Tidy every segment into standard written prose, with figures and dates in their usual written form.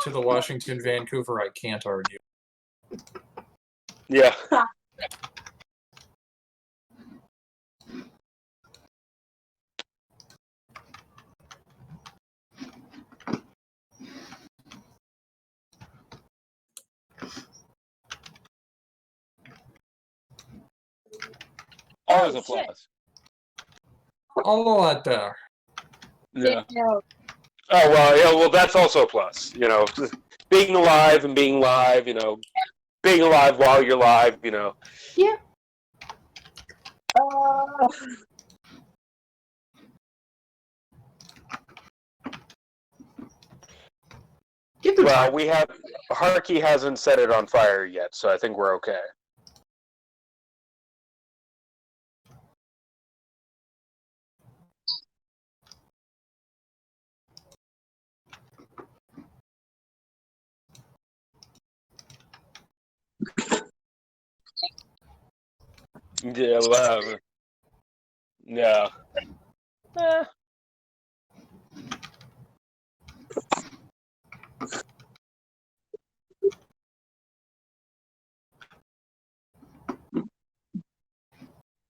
to the Washington, Vancouver, I can't argue. Yeah. Always a plus. A lot better. Yeah. Oh, well, yeah, well, that's also a plus. You know, being alive and being live, you know, being alive while you're live, you know. Yeah. Well, we have... Harky hasn't set it on fire yet, so I think we're okay. Yeah, well, yeah.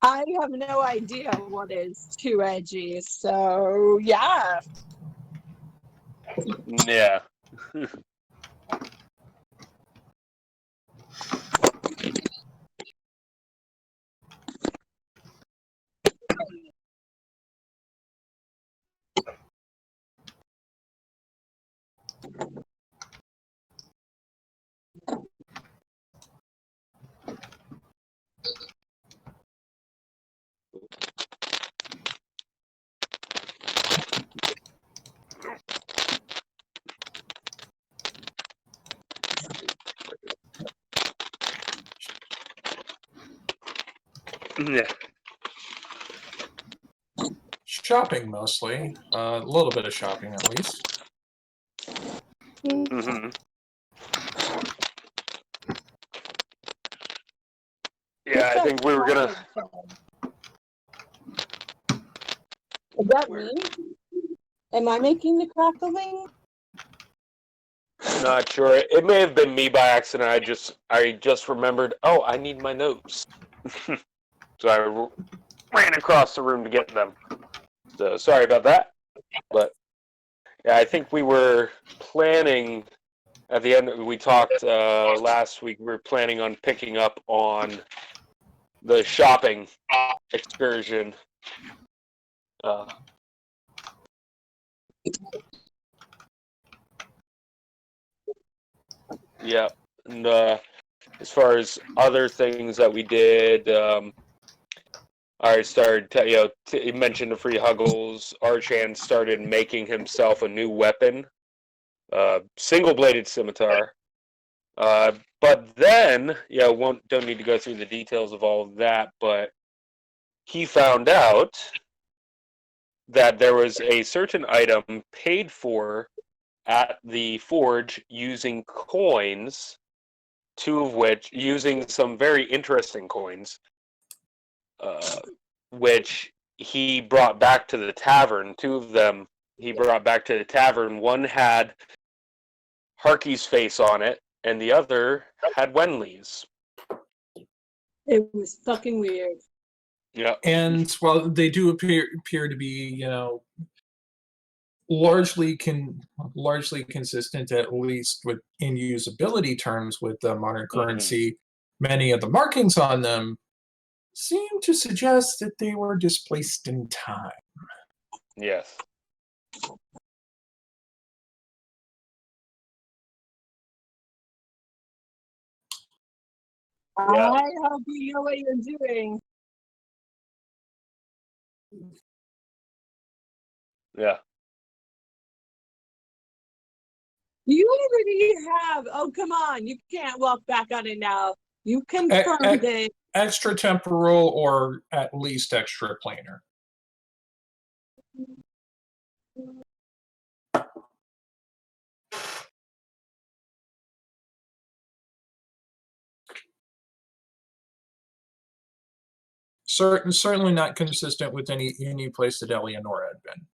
I have no idea what is too edgy, so yeah. Yeah. Yeah. Shopping mostly. A little bit of shopping at least. Mm-hmm. Yeah, I think we were gonna... Is that me? Am I making the crackling? Not sure. It may have been me by accident. I just remembered, oh, I need my notes. So I ran across the room to get them. So sorry about that. But yeah, I think we were planning at the end. We talked last week. We were planning on picking up on the shopping excursion. Yeah, and as far as other things that we did, I started, you mentioned the free Huggles. Archan started making himself a new weapon, single-bladed scimitar. But then, don't need to go through the details of all of that, but he found out that there was a certain item paid for at the forge using coins, two of which, using some very interesting coins, which he brought back to the tavern. Two of them he brought back to the tavern. One had Harky's face on it, and the other had Wenley's. It was fucking weird. Yeah. And while they do appear to be, largely consistent, at least in usability terms, with the modern currency, many of the markings on them seem to suggest that they were displaced in time. Yes. Yeah. I hope you know what you're doing. Yeah. You already have. Oh, come on. You can't walk back on it now. You confirmed it. Extratemporal, or at least extraplanar. Certainly not consistent with any place that Eleonora had been.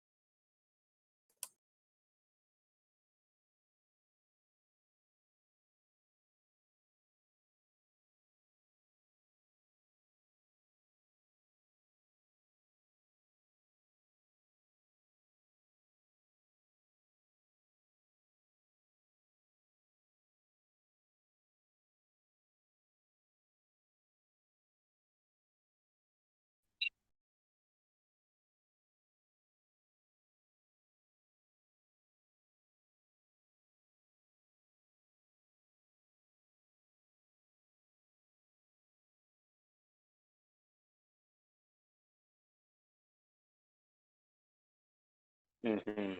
Hmm.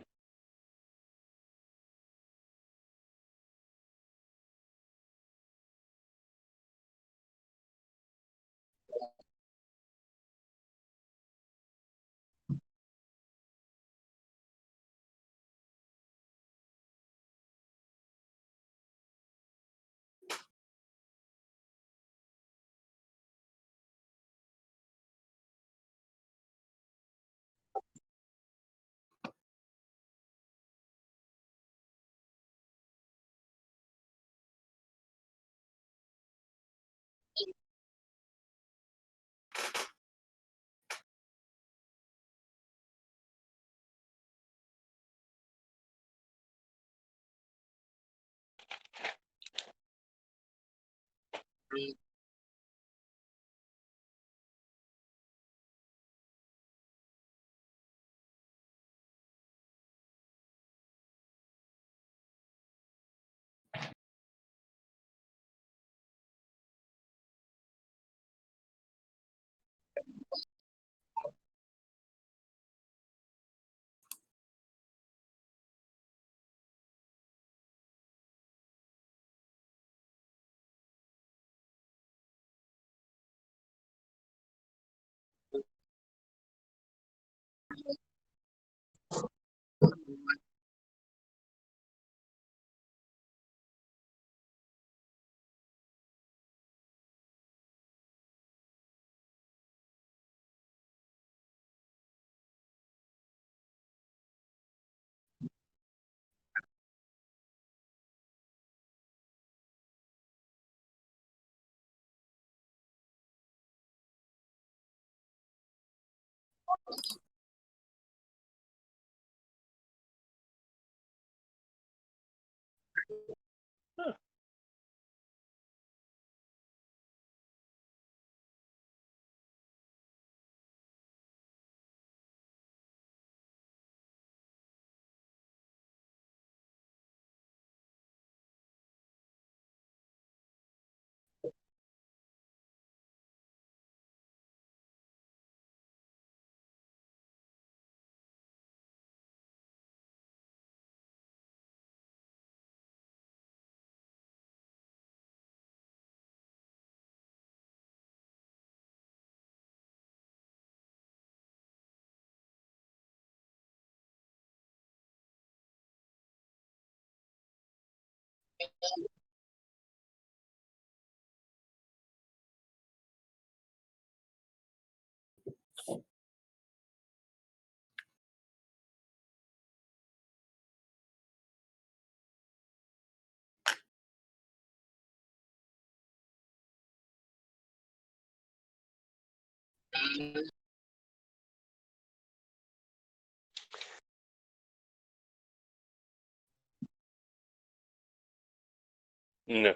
No,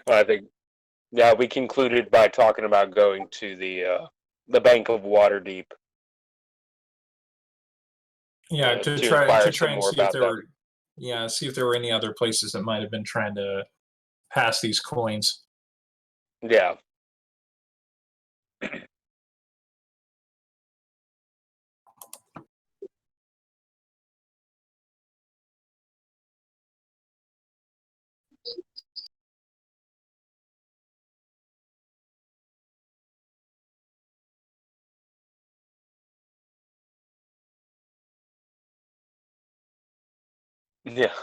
I think yeah, we concluded by talking about going to the bank of Waterdeep Yeah, to inquire to some try and more see if about there them. were, yeah, see if there were any other places that might have been trying to pass these coins. Yeah. Yeah.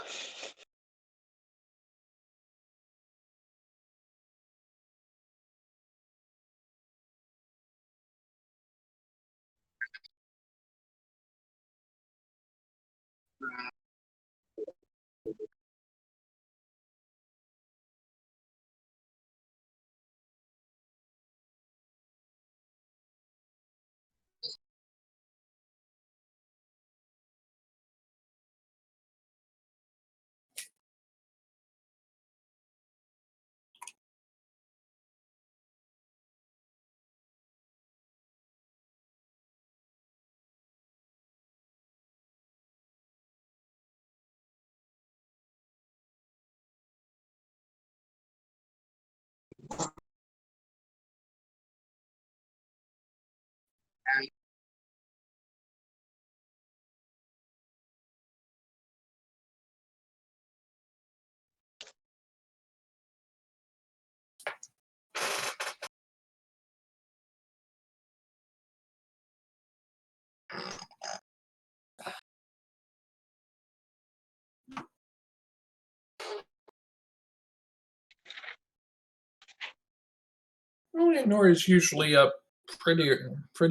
Well, yeah, Nora's usually up pretty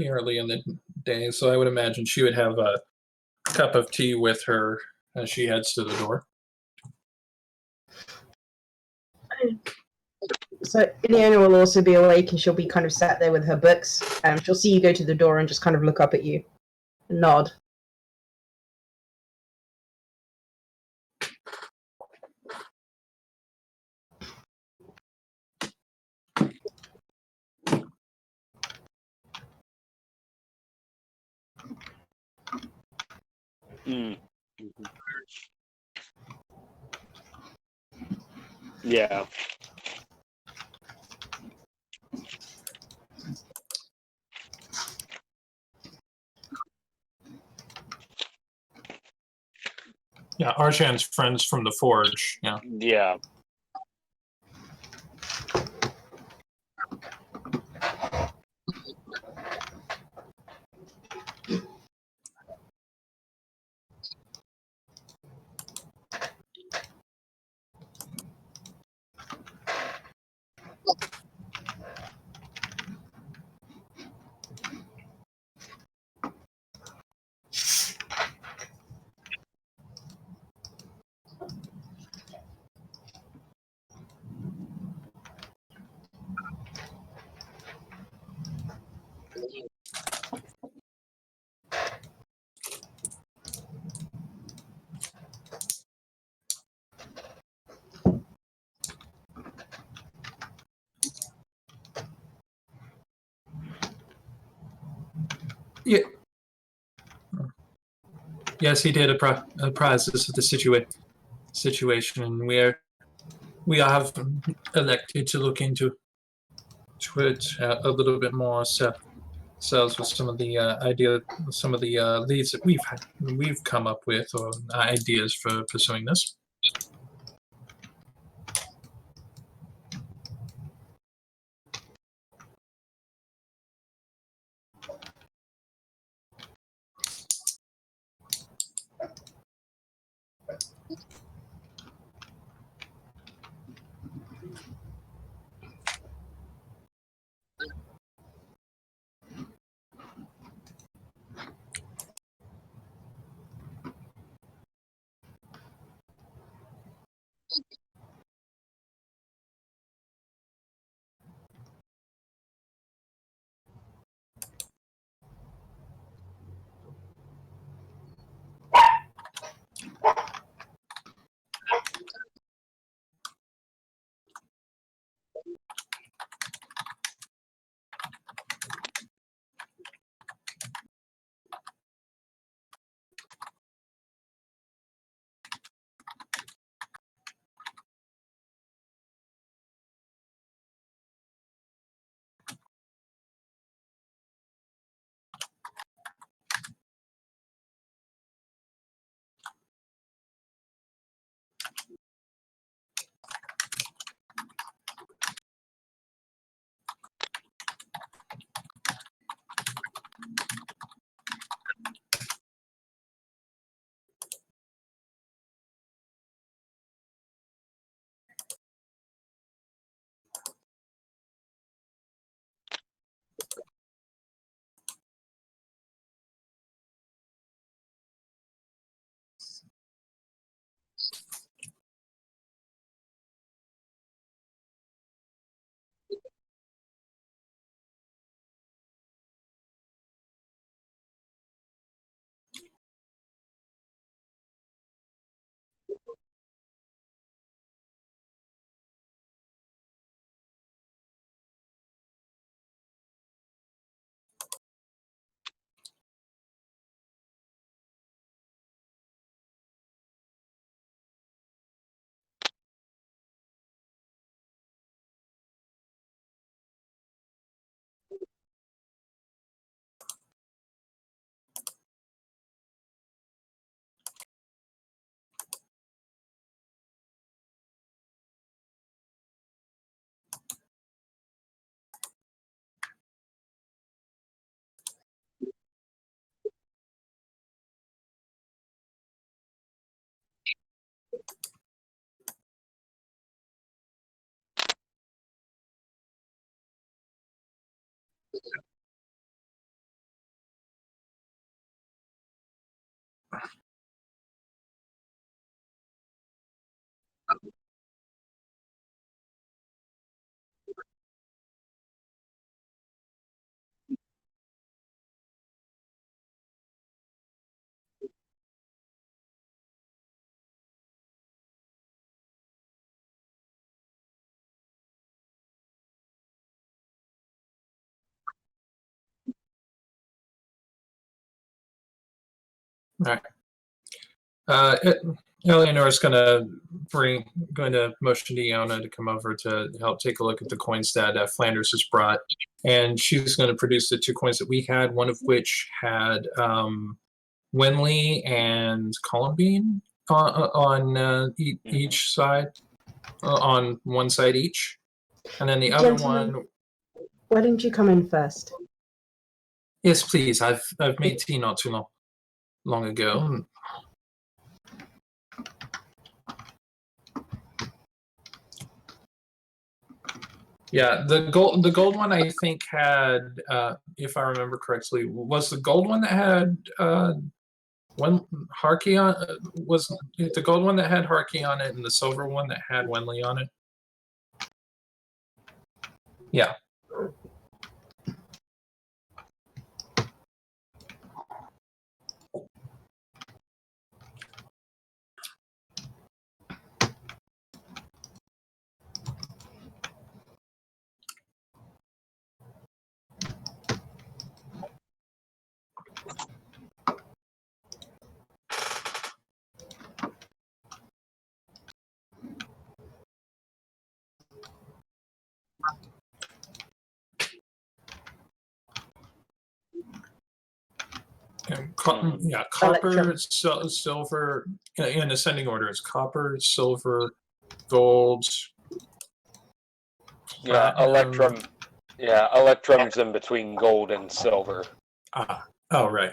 early in the day, so I would imagine she would have a cup of tea with her as she heads to the door. So Ileana will also be awake, and she'll be kind of sat there with her books. She'll see you go to the door and just kind of look up at you, and nod. Mm. Yeah. Yeah, Arshan's friends from the forge. Yeah. Yeah. Yeah. Yes, he did apprise us of the situation, and we have elected to look into it a little bit more ourselves with some of the leads that we've come up with, or ideas for pursuing this. All right. Eleanor's going to motion to Iona to come over to help take a look at the coins that Flanders has brought, and she's going to produce the 2 coins that we had, one of which had Winley and Columbine on each side, on one side each, and then the other Gentlemen, one. why didn't you come in first? Yes, please. I've made tea not too long ago. Yeah, the gold one I think had, if I remember correctly, was the gold one that had Harkey on. Was it the gold one that had Harkey on it, and the silver one that had Wenley on it? Yeah. Yeah, copper, silver, in ascending order. It's copper, silver, gold. Yeah, electrum. Yeah, electrum's in between gold and silver. Oh, right.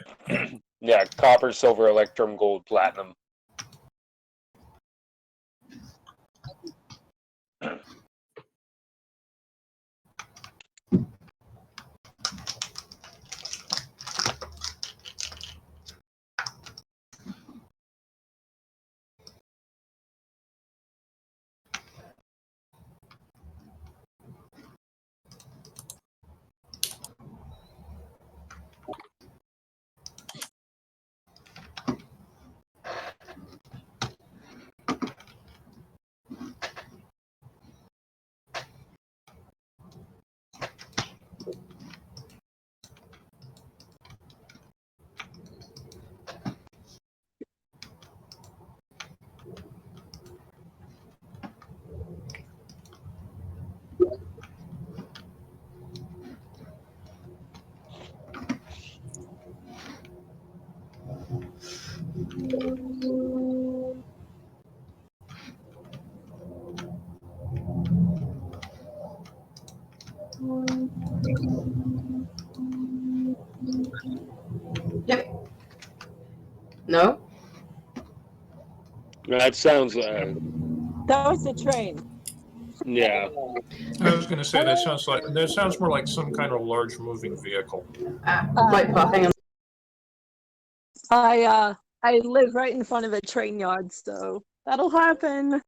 Yeah, copper, silver, electrum, gold, platinum. Yep. No? That sounds. That was the train. Yeah. I was going to say that sounds more like some kind of large moving vehicle. Right, but hang on. I live right in front of a train yard, so that'll happen.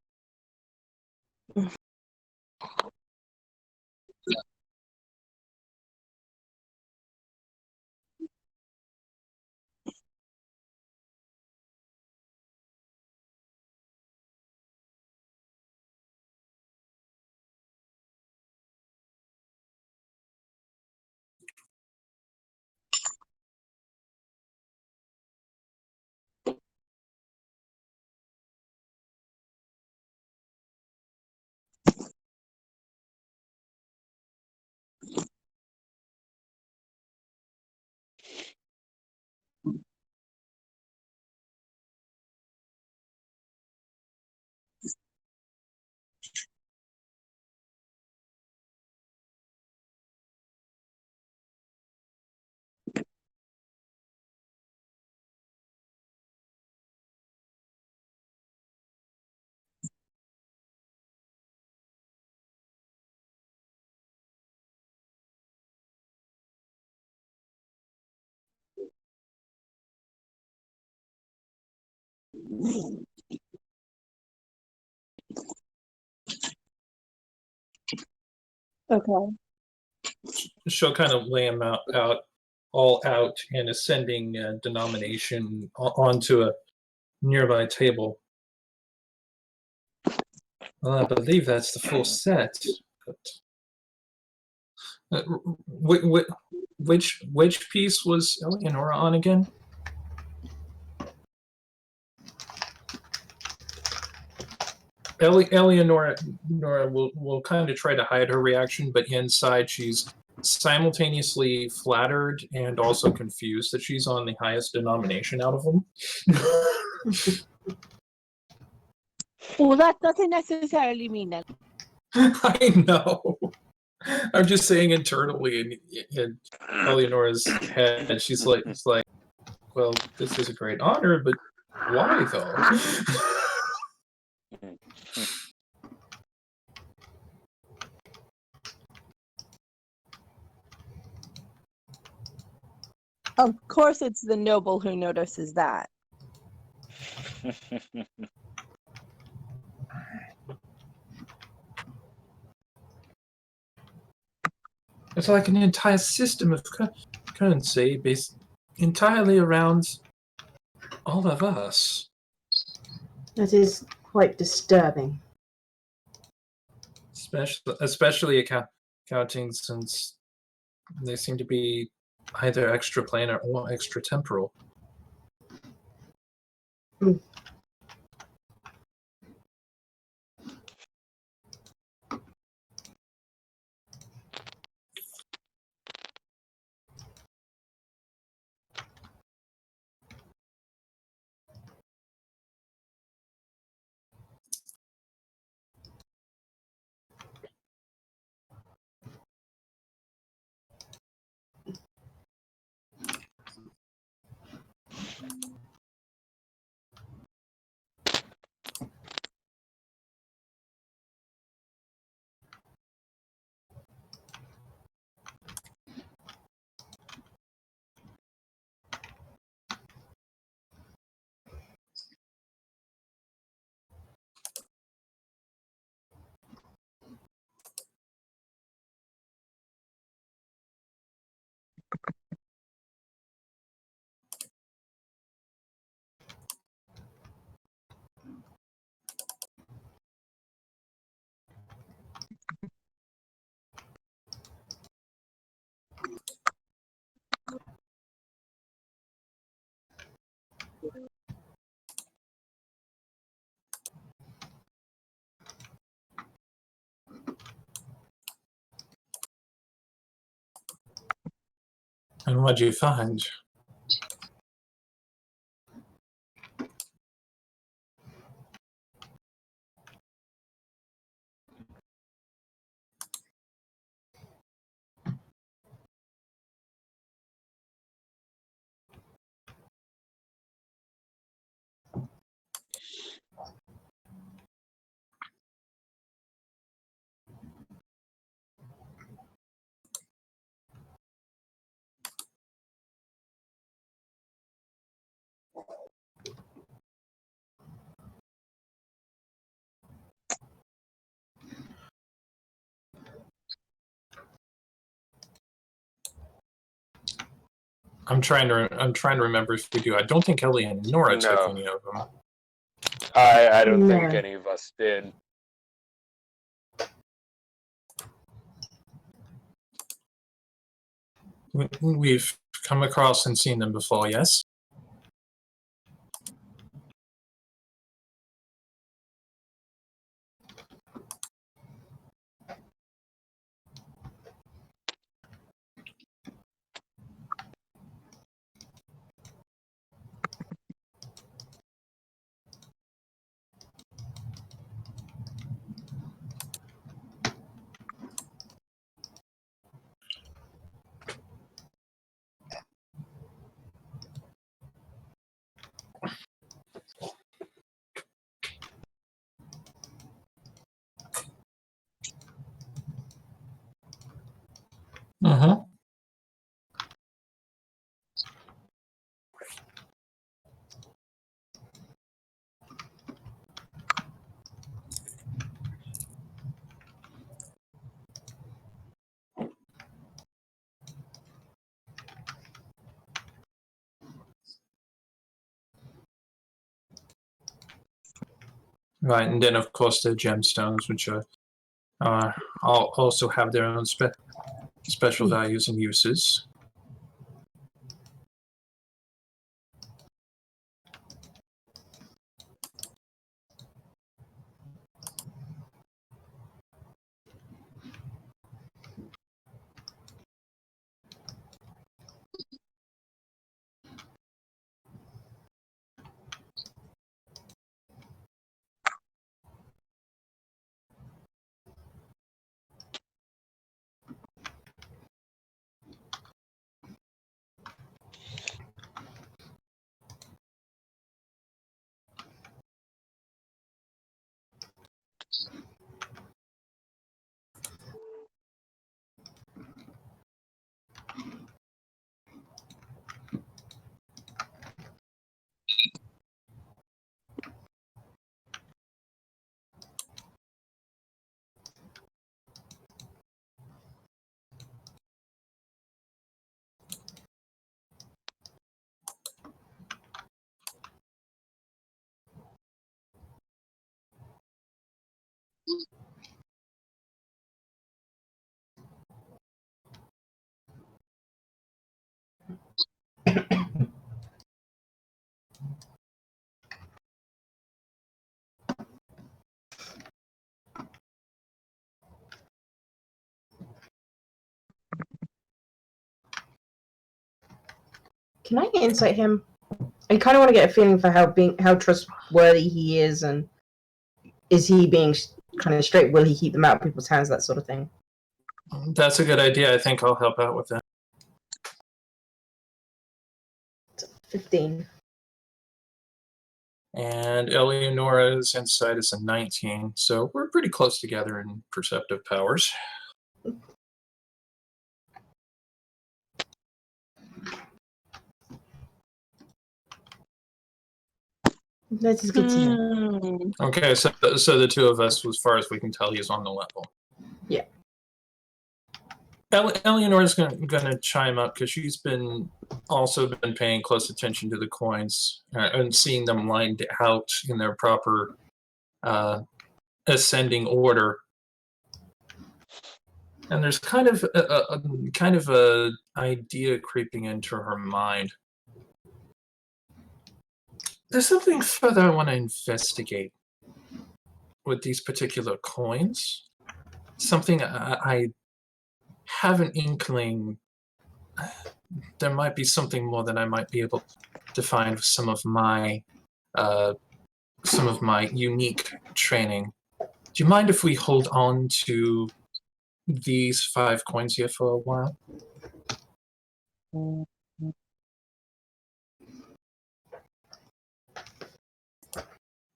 Okay. She'll kind of lay them all out in ascending denomination onto a nearby table. Well, I believe that's the full set. But, which piece was Eleonora on again? Eleonora will kind of try to hide her reaction, but inside she's simultaneously flattered and also confused that she's on the highest denomination out of them. Well, that doesn't necessarily mean that. I know. I'm just saying internally in Eleonora's head, she's like, well, this is a great honor, but why though? Of course, it's the noble who notices that. It's like an entire system of currency based entirely around all of us. That is quite disturbing. Especially accounting, since they seem to be either extraplanar or extratemporal. Mm. And what'd you find? I'm trying to remember if we do. I don't think Ellie and Nora took No. any of them. I don't think No. any of us did. We've come across and seen them before, yes? Uh-huh. Right, and then of course the gemstones, which are also have their own special values and uses. Can I insight him? I kind of want to get a feeling for how trustworthy he is, and is he being kind of straight? Will he keep them out of people's hands? That sort of thing. That's a good idea. I think I'll help out with that. 15. And Eleonora's insight is a 19, so we're pretty close together in perceptive powers. That is good to know. Okay, so the two of us, as far as we can tell, he's on the level. Yeah. Eleonora's gonna chime up because she's also been paying close attention to the coins and seeing them lined out in their proper ascending order. And there's kind of a idea creeping into her mind. There's something further I want to investigate with these particular coins. Something I have an inkling there might be something more that I might be able to find with some of my unique training. Do you mind if we hold on to these 5 coins here for a while?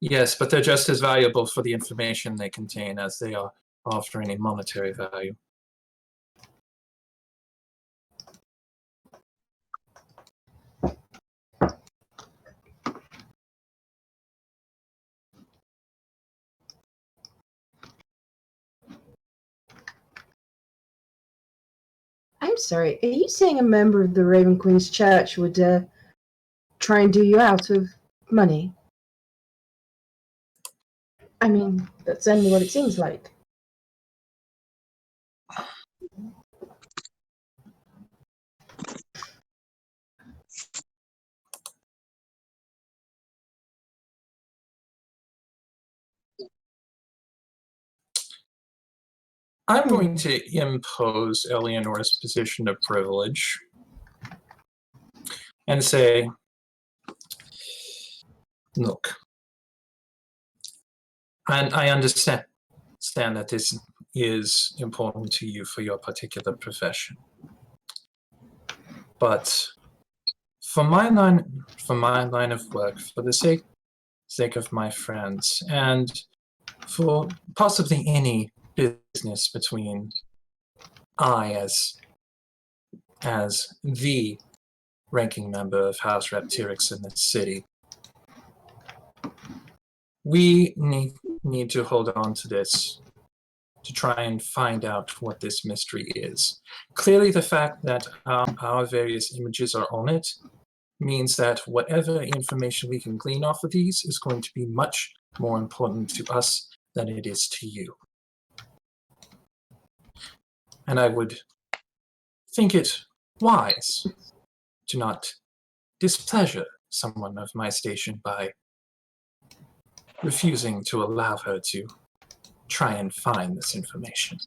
Yes, but they're just as valuable for the information they contain as they are offering a monetary value. I'm sorry, are you saying a member of the Raven Queen's Church would try and do you out of money? I mean, that's certainly what it seems like. I'm going to impose Eleonora's position of privilege and say, look, and I understand that this is important to you for your particular profession. But for my line of work, for the sake of my friends, and for possibly any business between I as the ranking member of House Raptyrix in this city, we need to hold on to this to try and find out what this mystery is. Clearly, the fact that our various images are on it means that whatever information we can glean off of these is going to be much more important to us than it is to you. And I would think it wise to not displeasure someone of my station by refusing to allow her to try and find this information.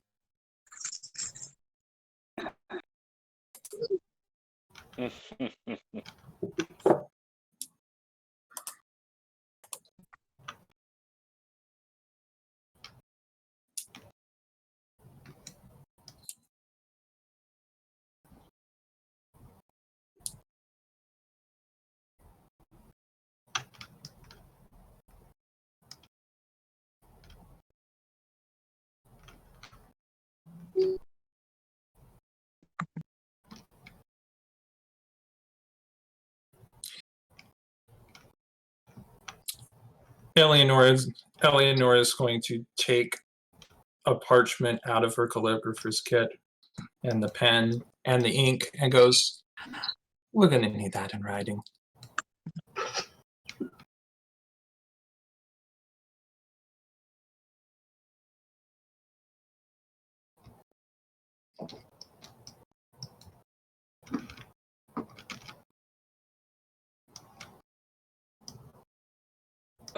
Eleanor is going to take a parchment out of her calligrapher's kit and the pen and the ink and goes, "We're going to need that in writing."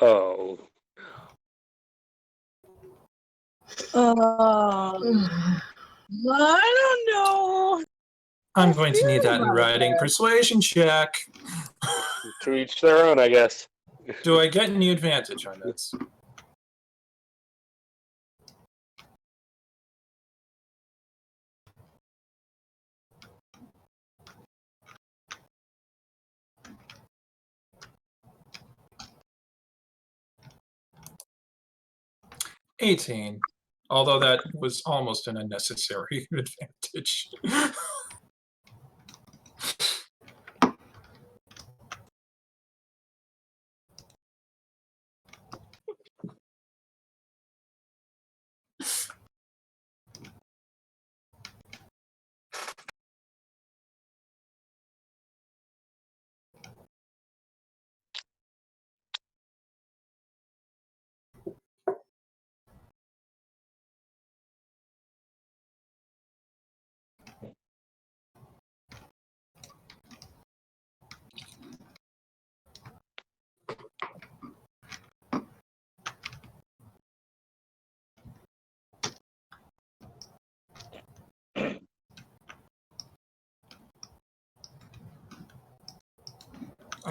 Oh. I don't know. I'm going to need that in about writing. that. Persuasion check. To each their own, I guess. Do I get any advantage on this? $18. Although that was almost an unnecessary advantage.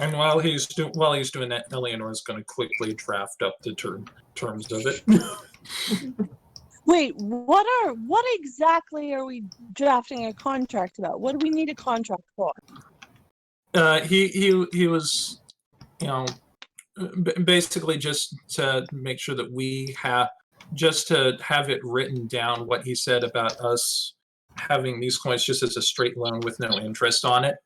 And while he's doing that, Eleanor's going to quickly draft up the terms of it. Wait, what exactly are we drafting a contract about? What do we need a contract for? He was, basically just to make sure that we have, just to have it written down what he said about us having these coins just as a straight loan with no interest on it.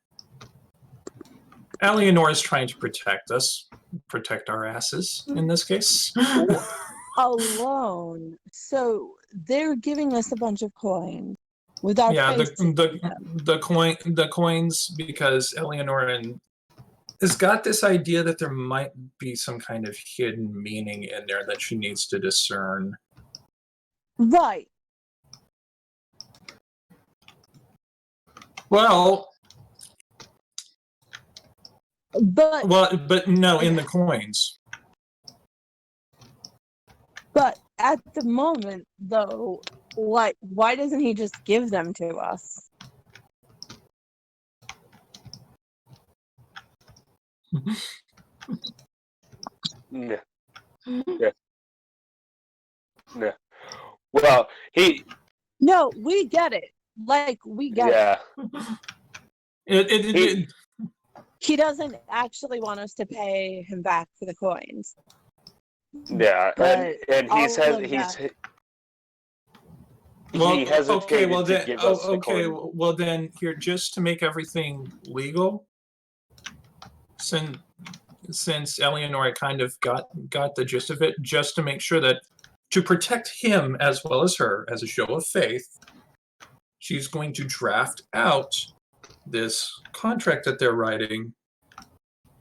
Eleanor is trying to protect us, protect our asses in this case. A loan. So they're giving us a bunch of coins with our face. the coins, because Eleanor has got this idea that there might be some kind of hidden meaning in there that she needs to discern. Right. Well, but no, in the coins. But at the moment, though, why doesn't he just give them to us? Yeah. Well, No, we get it. Like, we get it. He doesn't actually want us to pay him back for the coins. Yeah, But and he hesitated to give us the coin. Well then, here, just to make everything legal, since Eleanor kind of got the gist of it, just to make sure that, to protect him as well as her, as a show of faith, she's going to draft out this contract that they're writing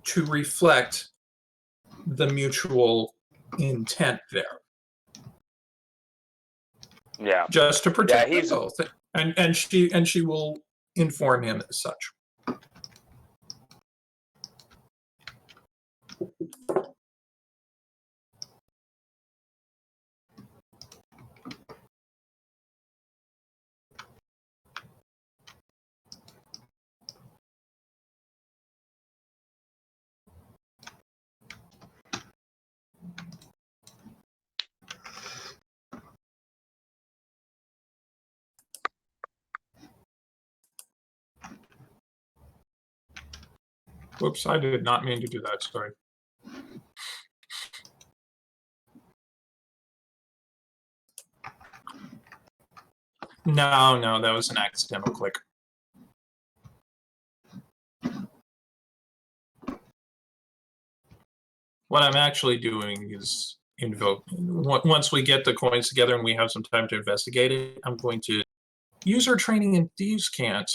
to reflect the mutual intent there. Yeah. Just to protect Yeah, them both. And she will inform him as such. Whoops, I did not mean to do that, sorry. No, that was an accidental click. What I'm actually doing is invoke. Once we get the coins together and we have some time to investigate it, I'm going to use our training in Thieves' Cant.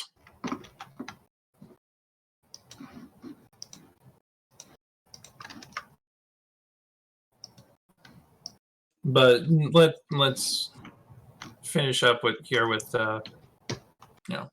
But let's finish up with you know.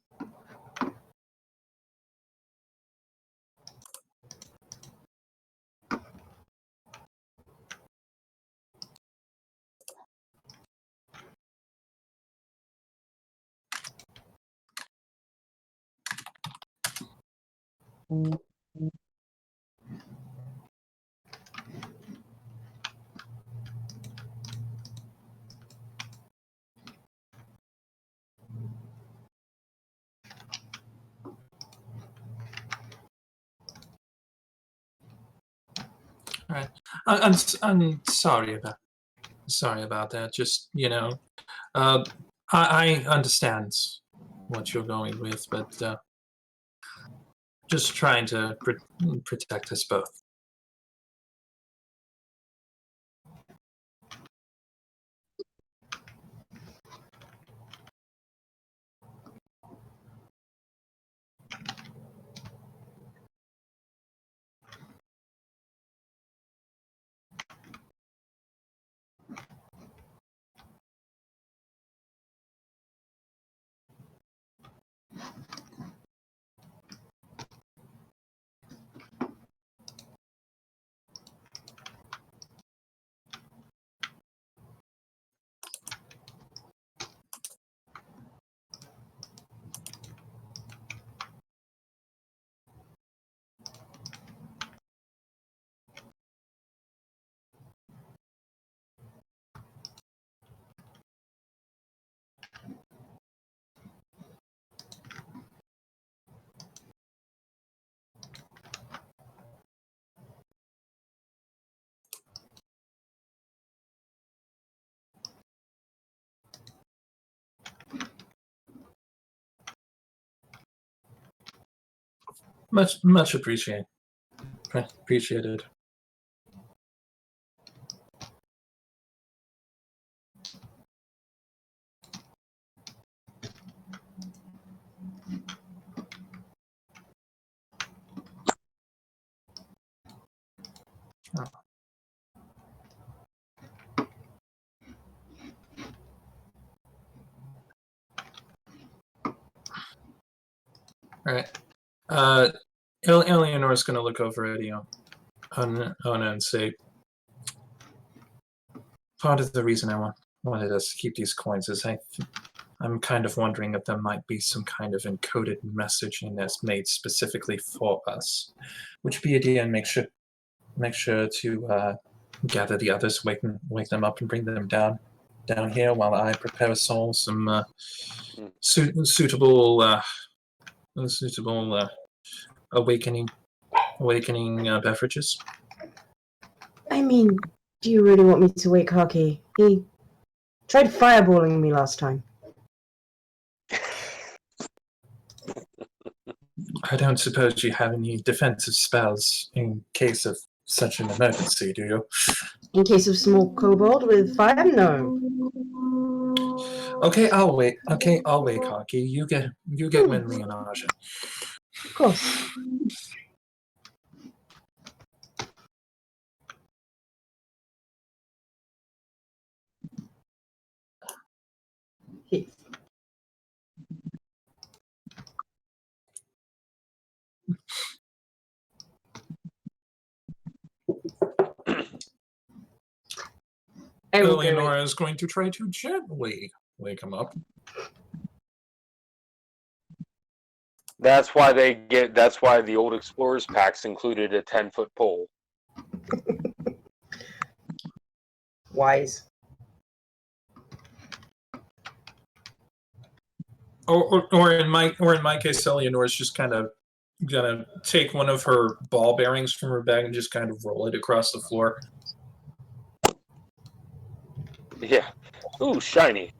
All right. I'm sorry about that. Just I understand what you're going with, but just trying to protect us both. Much appreciated. Appreciated. Oh. All right. Eleanor's going to look over at Ona and say, part of the reason I wanted us to keep these coins is I'm kind of wondering if there might be some kind of encoded messaging that's made specifically for us. Would you be idea and make sure to gather the others, wake them up, and bring them down here while I prepare us all some suitable awakening beverages. I mean, do you really want me to wake Haki? He tried fireballing me last time. I don't suppose you have any defensive spells in case of such an emergency, do you? In case of small kobold with fire? No. Okay, I'll wait. Okay, I'll wait, Haki. You get Winley and Aja. Of course. Heath. I will do it. Eleonora is going to try to gently wake him up. That's why that's why the old Explorers packs included a 10-foot pole. Wise. Or in my case, Eleonora's just kind of gonna take one of her ball bearings from her bag and just kind of roll it across the floor. Yeah. Ooh, shiny.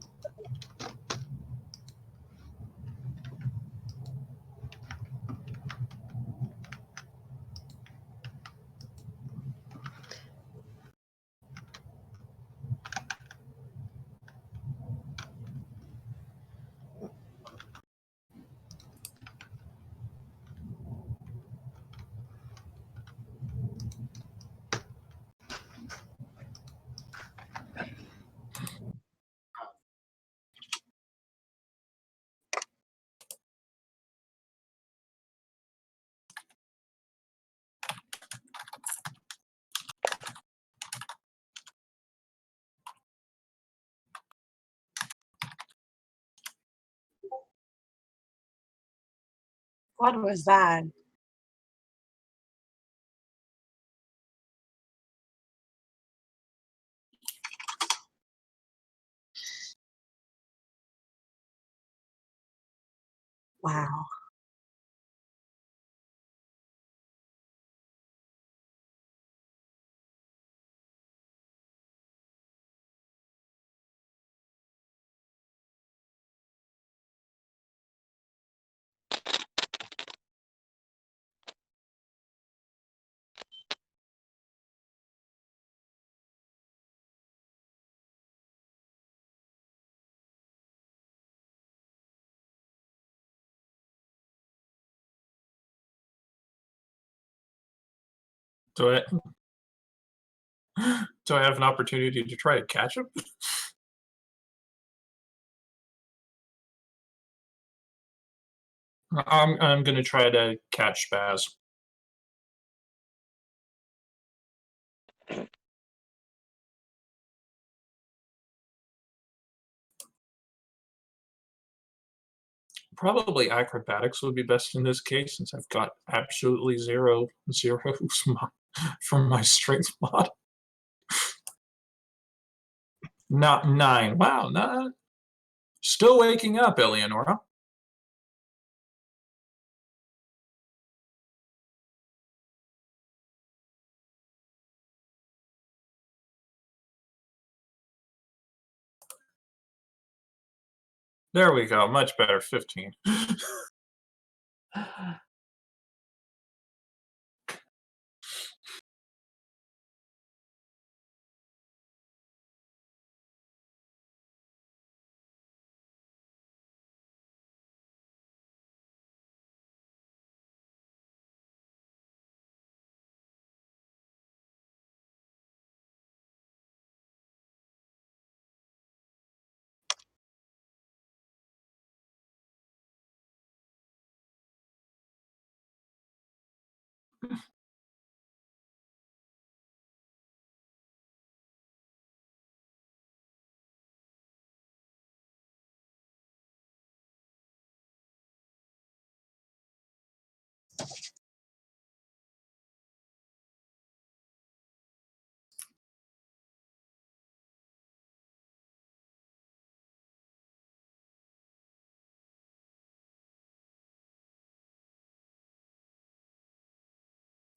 What was that? Wow. Do I do I have an opportunity to try to catch him? I'm gonna try to catch Spaz. Probably acrobatics would be best in this case, since I've got absolutely zero from my strength mod. Not 9. Wow, not still waking up, Eleonora. There we go. Much better. 15.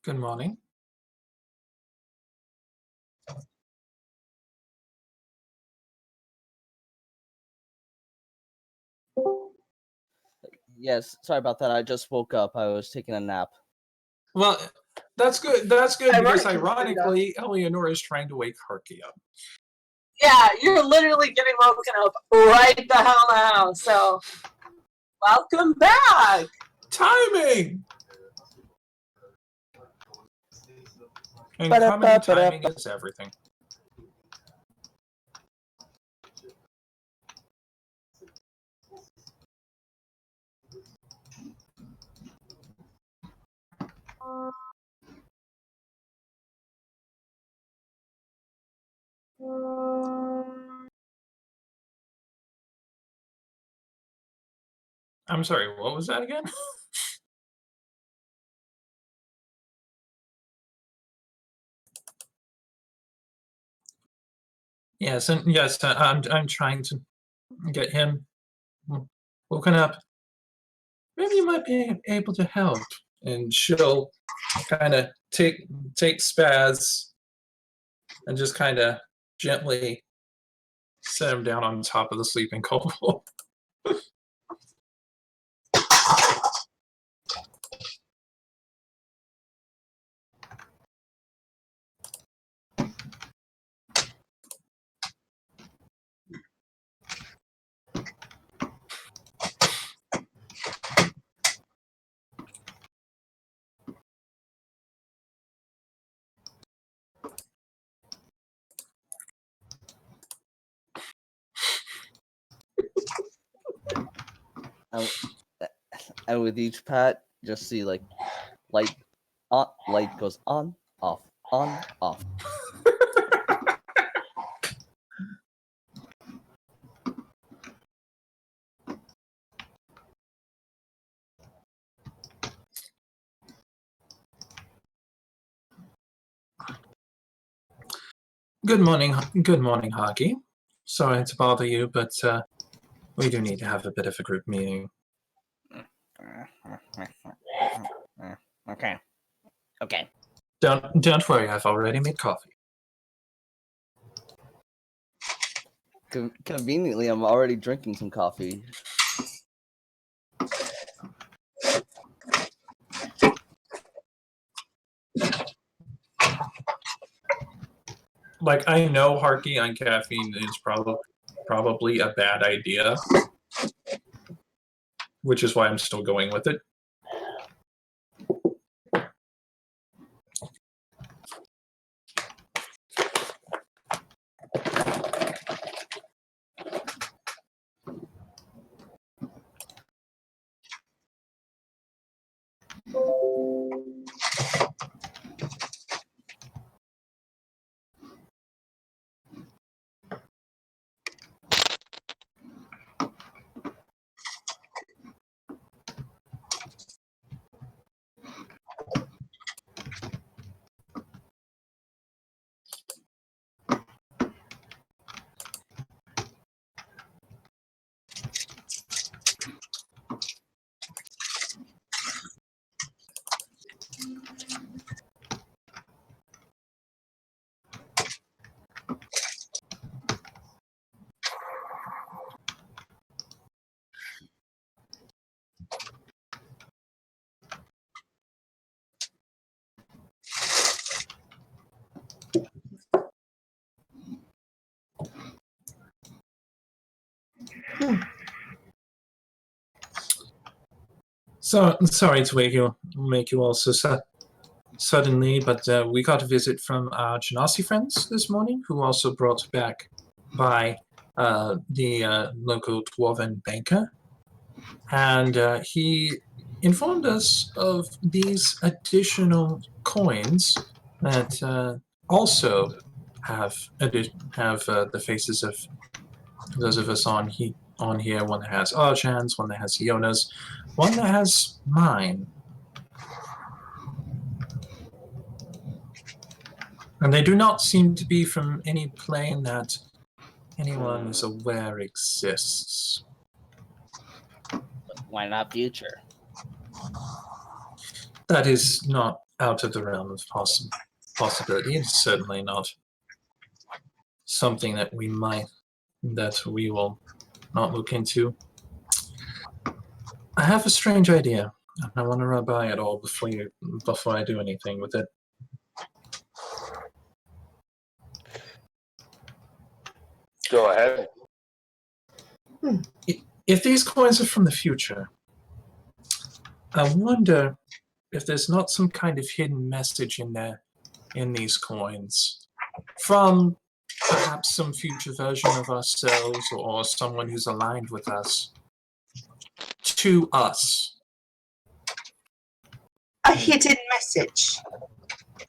Good morning. Yes, sorry about that. I just woke up. I was taking a nap. Well, that's good. That's good because Ironically, ironically, Eleonora is trying to wake Harky up. Yeah, you're literally getting woken up right the hell now. So, welcome back. Timing! And comedy timing is everything. I'm sorry, what was that again? Yes, and yes, I'm trying to get him woken up. Maybe you might be able to help. And she'll kind of take Spaz and just kind of gently set him down on top of the sleeping kobold. And with each pat, just see like light goes on, off, on, off. Good morning, Hockey. Sorry to bother you, but we do need to have a bit of a group meeting. Okay. Okay. Don't worry, I've already made coffee. Conveniently, I'm already drinking some coffee. Like, I know Harky on caffeine is probably a bad idea, which is why I'm still going with it. So sorry to make you all so suddenly, but we got a visit from our Genasi friends this morning, who also brought back by the local dwarven banker, and he informed us of these additional coins that also have the faces of those of us on here. One that has Archan's, one that has Iona's, one that has mine. And they do not seem to be from any plane that anyone is aware exists. Why not future? That is not out of the realm of possibility. It's certainly not something that we will not look into. I have a strange idea, and I want to run by it all before I do anything with it. Go ahead. If these coins are from the future, I wonder if there's not some kind of hidden message in there, in these coins, from perhaps some future version of ourselves or someone who's aligned with us, to us. A hidden message.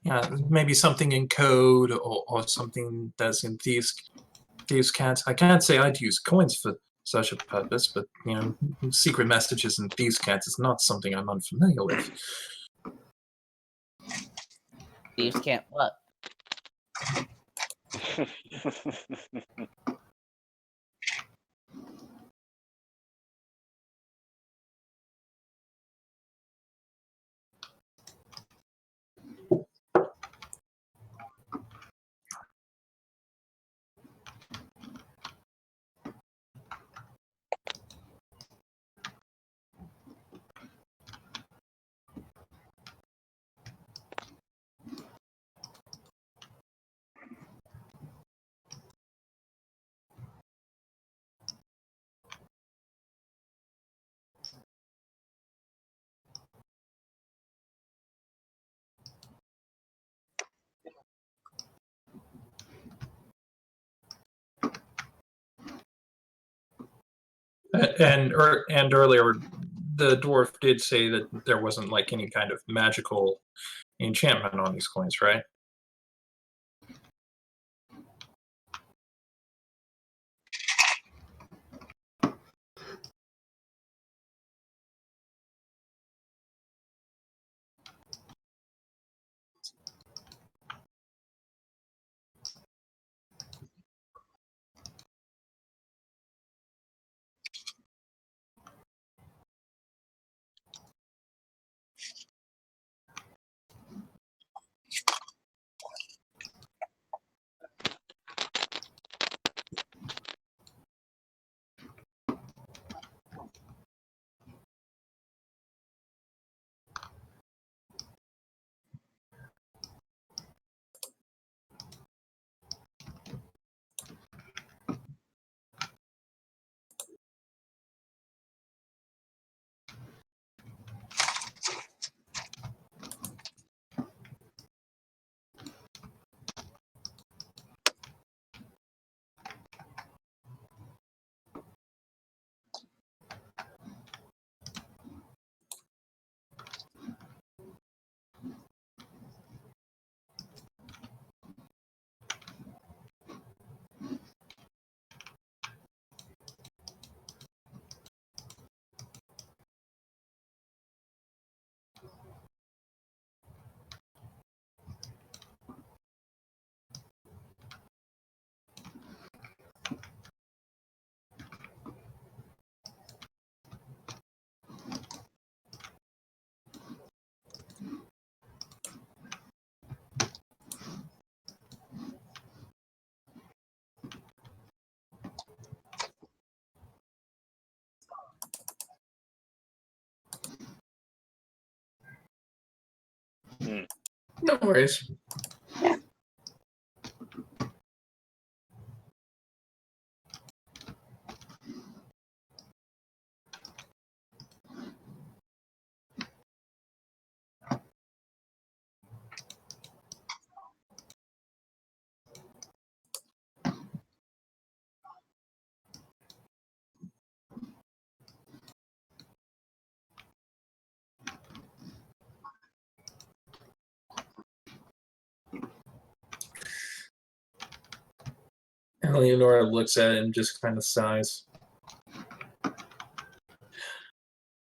Yeah, maybe something in code or something that's in thieves' cats. I can't say I'd use coins for such a purpose, but you know, secret messages in thieves' cats is not something I'm unfamiliar with. Thieves can't what? And earlier, the dwarf did say that there wasn't like any kind of magical enchantment on these coins, right? No worries. Eleonora looks at it and just kind of sighs.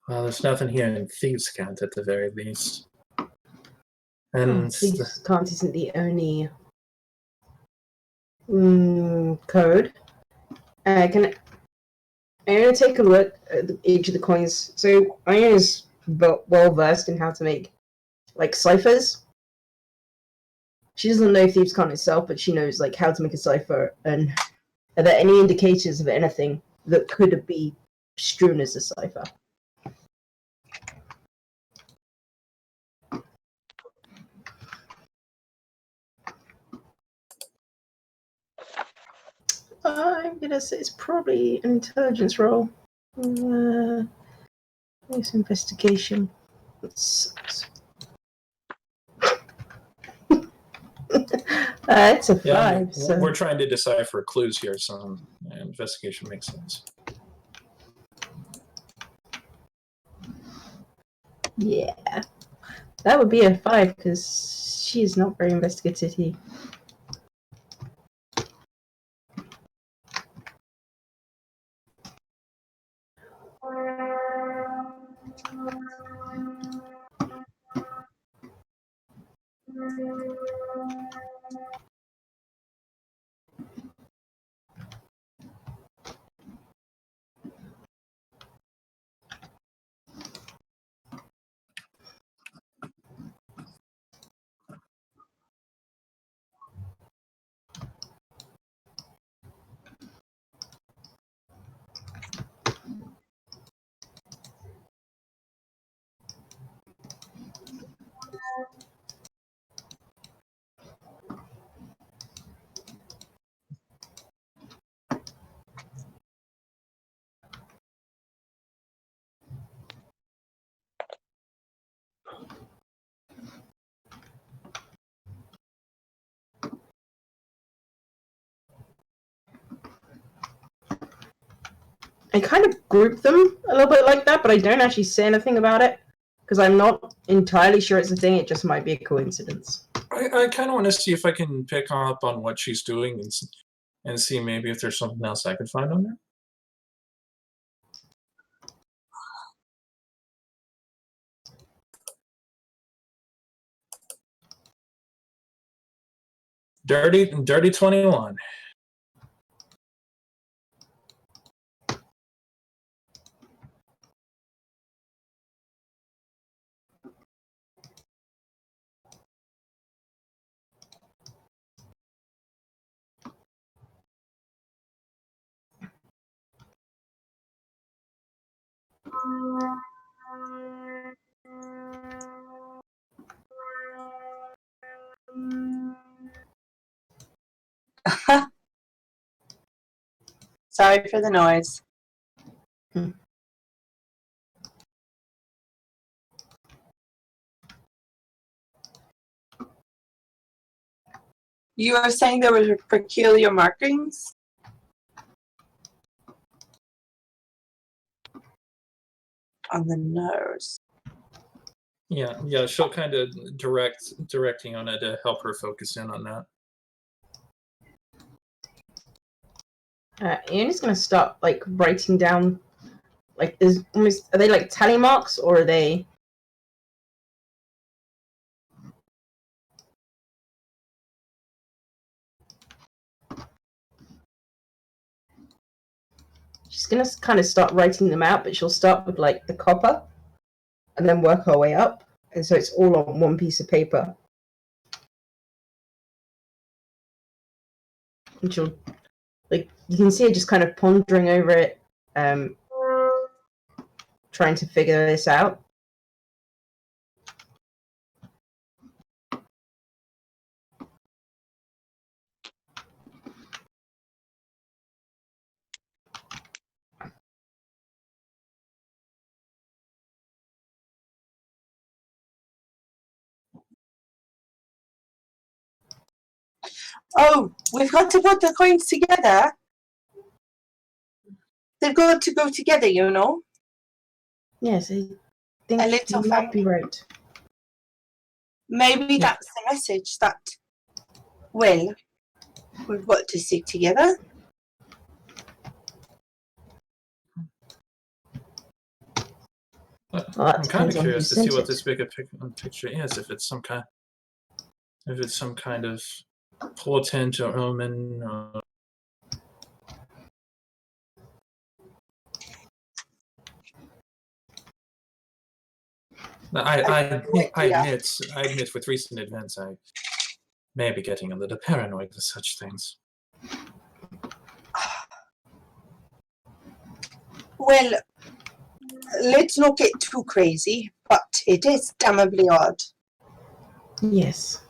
Well, there's nothing here in Thieves' Cant at the very least. And Thieves' Cant isn't the only code. I'm gonna take a look at each of the coins. So Ian is well versed in how to make like ciphers. She doesn't know Thieves' Cant itself, but she knows like how to make a cipher. And are there any indicators of anything that could be strewn as a cipher? I'm gonna say it's probably an intelligence roll. It's investigation. It's a 5. yeah, So we're trying to decipher clues here, so investigation makes sense. yeah. That would be a 5 because she is not very investigative. I kind of group them a little bit like that, but I don't actually say anything about it because I'm not entirely sure it's a thing. It just might be a coincidence. I kind of want to see if I can pick up on what she's doing and see maybe if there's something else I could find on there. Dirty 21. Sorry for the noise. You were saying there were peculiar markings? On the nose. Yeah, she'll kind of directing on it to help her focus in on that. Ian is going to start like writing down, like, are they like tally marks or are they? She's going to kind of start writing them out, but she'll start with like the copper and then work her way up. And so it's all on one piece of paper. And she'll, like, you can see her just kind of pondering over it, trying to figure this out. Oh, we've got to put the coins together. They've got to go together, you know. Yes, I think A little you might be right. Maybe Yeah. that's the message that, well, we've got to stick together. Well, I'm kind depends of on who curious to see sent what it. this bigger picture is. If it's some kind of portent or omen. I admit, with recent events, I may be getting a little paranoid with such things. Well, let's not get too crazy, but it is damnably odd. Yes.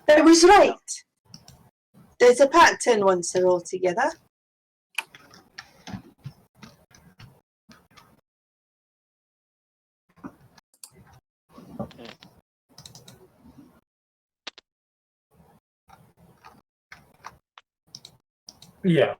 I was right. There's a pattern once they're all together. Yeah.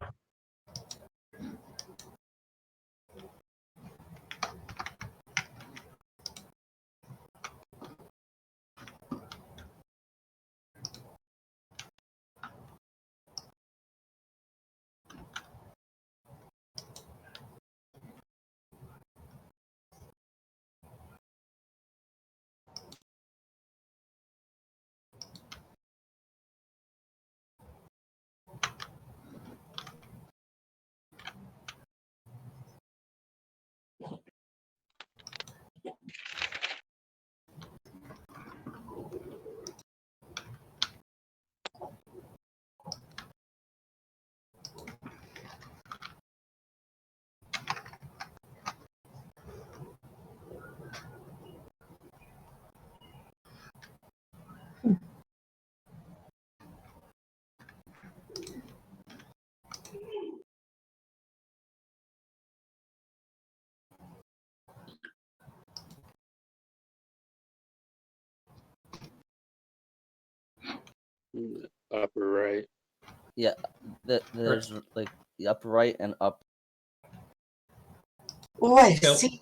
Upper right. Yeah, there's like the upper right and up. Oh, I Yep. see.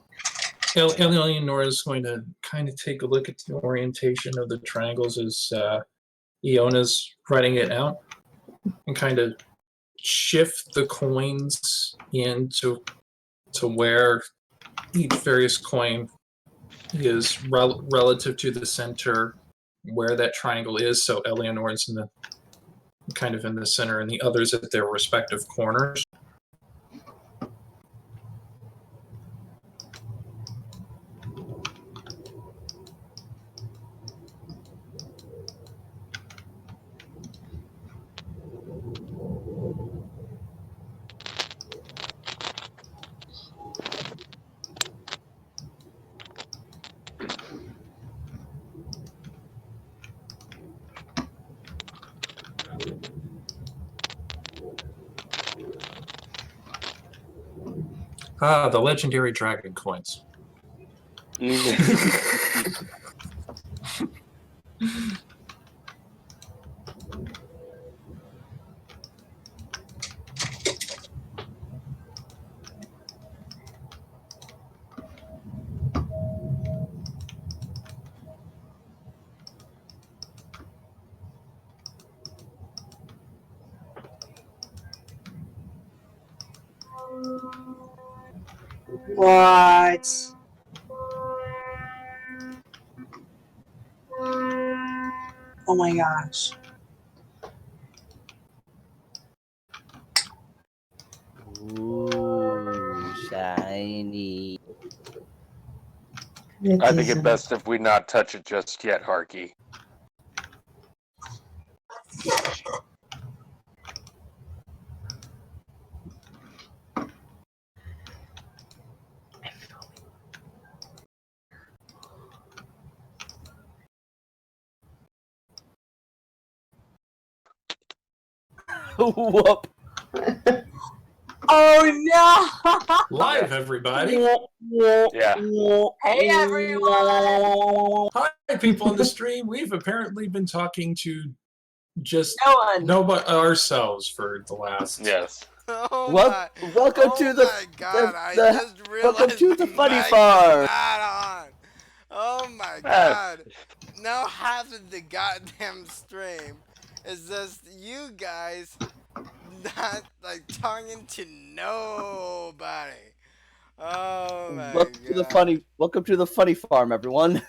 Eleanor is going to kind of take a look at the orientation of the triangles as Iona's writing it out, and kind of shift the coins into where each various coin is relative to the center where that triangle is. So Eleanor's in the kind of in the center, and the others at their respective corners. Ah, the legendary dragon coins. What? Oh my gosh. Ooh, shiny. I think it best if we not touch it just yet, Harky. Whoop. Oh no! Live, everybody. Yeah. Hey everyone! Hi, people in the stream. We've apparently been talking to just No one. nobody ourselves for the last. Yes. Oh Well, my! welcome Oh to the my God! I the- just realized welcome to the the funny mic is farm. not on. Oh my Ah. God! Now half of the goddamn stream is just you guys not like talking to nobody. Oh my God! Welcome to the funny farm, everyone.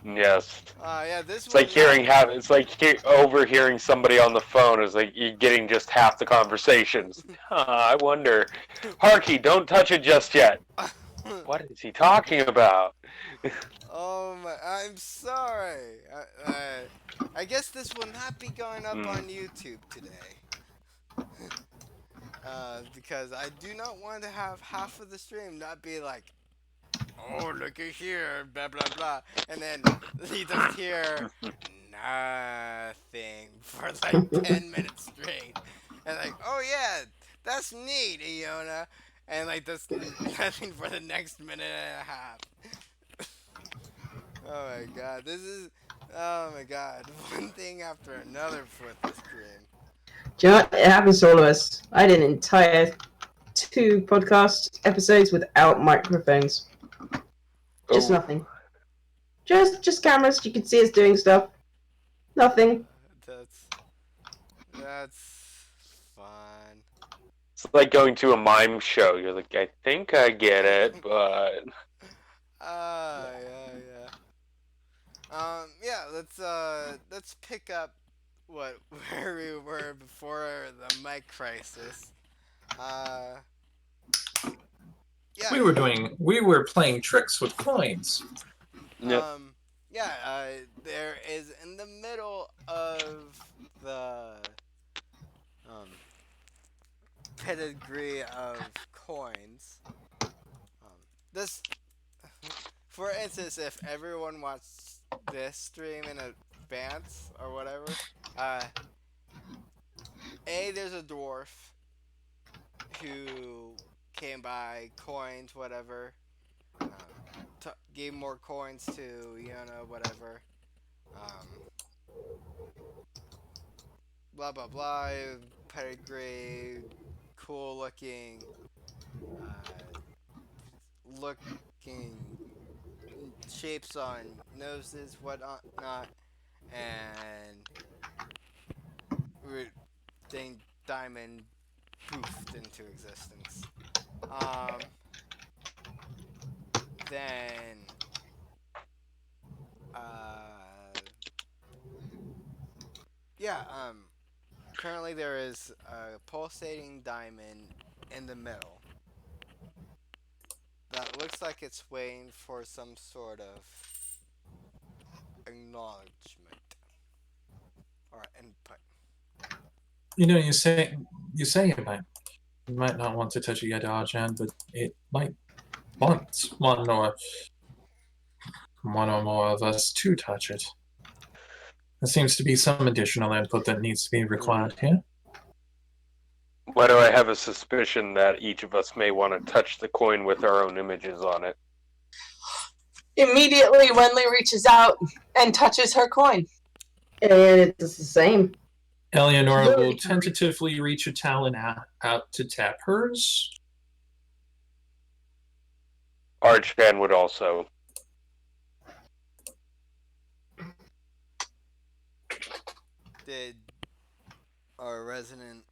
Yes. Yeah, this It's will like hearing not. it's like overhearing somebody on the phone is like you getting just half the conversations. I wonder. Harky, don't touch it just yet. What is he talking about? Oh my! I'm sorry. I guess this will not be going up on YouTube today. Because I do not want to have half of the stream not be like, oh, look at here, blah, blah, blah. And then you just hear, nah. nothing for like 10 minutes straight. And like, oh yeah, that's neat, Iona. And like, that's nothing for the next minute and a half. Oh my god, this is. Oh my god, one thing after another with this stream. Do you know what? It happens to all of us. I did an entire 2 podcast episodes without microphones. Just Oh. nothing. Just cameras. You could see us doing stuff. Nothing. That's fun. It's like going to a mime show. You're like, I think I get it, but Yeah. Yeah. Let's pick up where we were before the mic crisis. Yeah. We were playing tricks with coins. Yep. There is in the middle of the pedigree of coins. This, for instance, if everyone watched this stream in advance or whatever, there's a dwarf who came by coins, whatever. Gave more coins to whatever. Blah blah blah. Pedigree, cool looking, looking shapes on noses, whatnot, and thing diamond poofed into existence. Then currently there is a pulsating diamond in the middle that looks like it's waiting for some sort of acknowledgement or input. You say you might not want to touch it yet, Arjan, but it might want one or more of us to touch it. There seems to be some additional input that needs to be required here. Why do I have a suspicion that each of us may want to touch the coin with our own images on it? Immediately, Wenley reaches out and touches her coin. And it's the same. Eleanor will tentatively reach a talon out to tap hers. Archan would also. Did our resident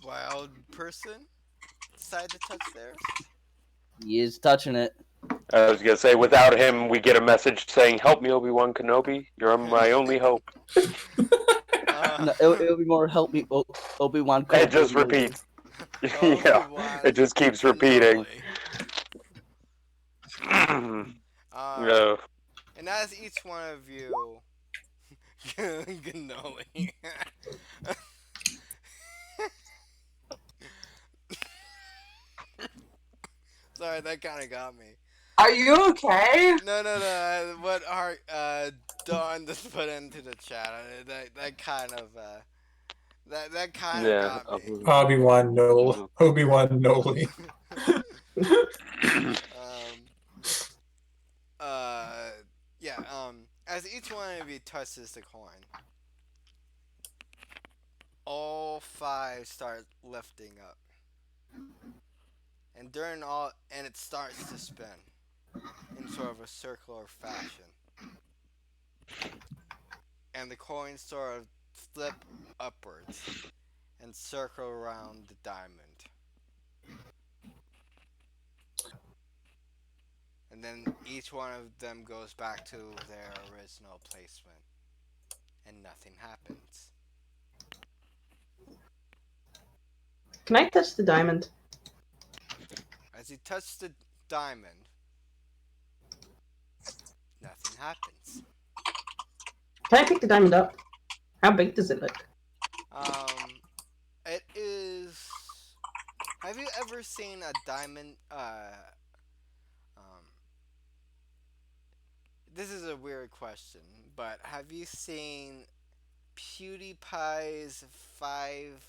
wild person decide to touch theirs? He is touching it. I was gonna say, without him, we get a message saying, "Help me, Obi-Wan Kenobi. You're my only hope." No, it'll be more help me, Obi-Wan. It just repeats. Yeah, it just keeps repeating. No. And as each one of you, Gnoli. Sorry, that kind of got me. Are you okay? No. What Dawn just put into the chat, that kind of got me. Obi-Wan Noli. As each one of you touches the coin, all 5 start lifting up. And it starts to spin in sort of a circular fashion. And the coins sort of flip upwards and circle around the diamond. And then each one of them goes back to their original placement. And nothing happens. Can I touch the diamond? As you touch the diamond, nothing happens. Can I pick the diamond up? How big does it look? It is. Have you ever seen a diamond? this is a weird question, but have you seen PewDiePie's 5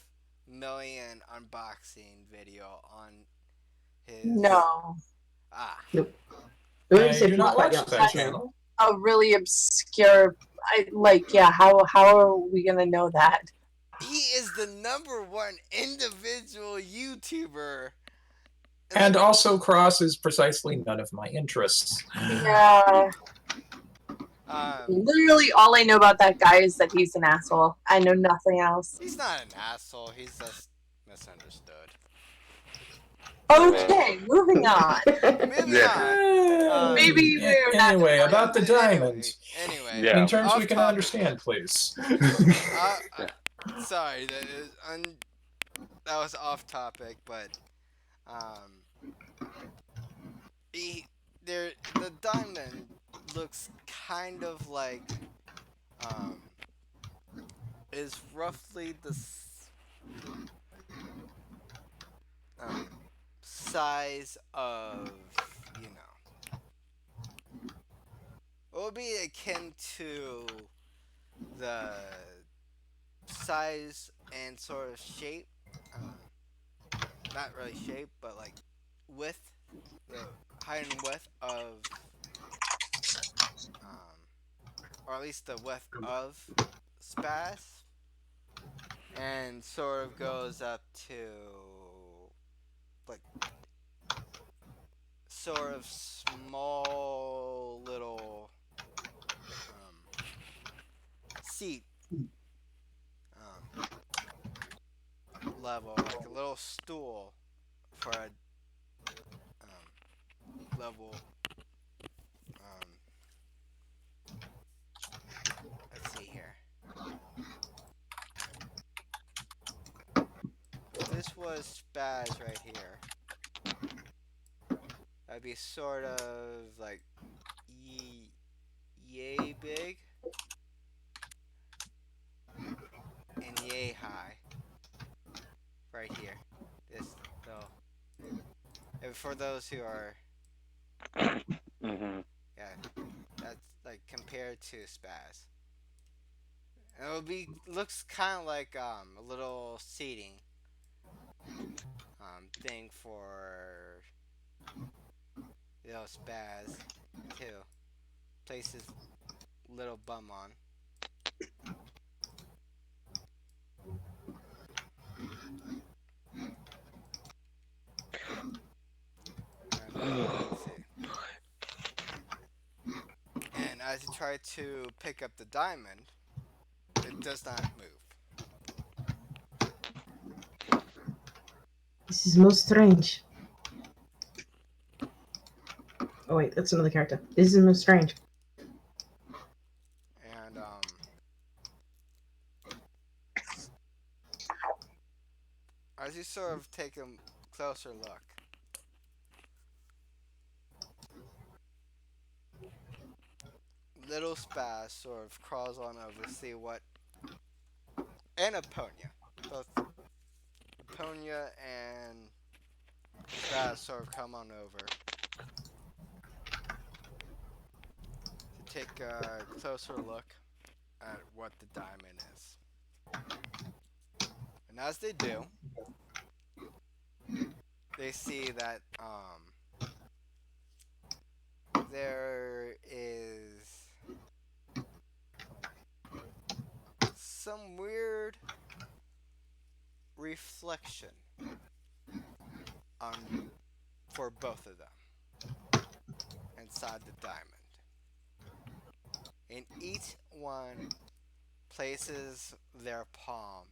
million unboxing video on his? No. Ah, We already I said do not PewDiePie, watch yeah. that channel. A really obscure. Yeah. How are we gonna know that? he is the #1 individual YouTuber. And also crosses precisely none of my interests. Yeah. Literally, all I know about that guy is that he's an asshole. I know nothing else. He's not an asshole. He's just misunderstood. Okay, moving on. Moving on. Maybe we're not Anyway, talking about the diamond. Anyway, Yeah. In terms we off can topic. understand, please. Sorry, that was off topic, but the diamond looks kind of like is roughly the size of, you know, it would be akin to the size and sort of shape, not really shape, but like width, the height and width of, or at least the width of Spaz, and sort of goes up to like sort of small little seat level, like a little stool for a level. Let's see here. If this was Spaz right here, that'd be sort of like yay big and yay high. Right here. This though. And for those who are, Mm-hmm. yeah, that's like compared to Spaz. And it would be looks kind of like a little seating thing for, you know, Spaz too. Place his little bum on. Let's see. And as you try to pick up the diamond, it does not move. This is most strange. Oh wait, that's another character. This is most strange. And as you sort of take a closer look, little Spaz sort of crawls on over to see what, and Aponia, both Aponia and Spaz sort of come on over to take a closer look at what the diamond is. And as they do, they see that there is some weird reflection for both of them inside the diamond. And each one places their palm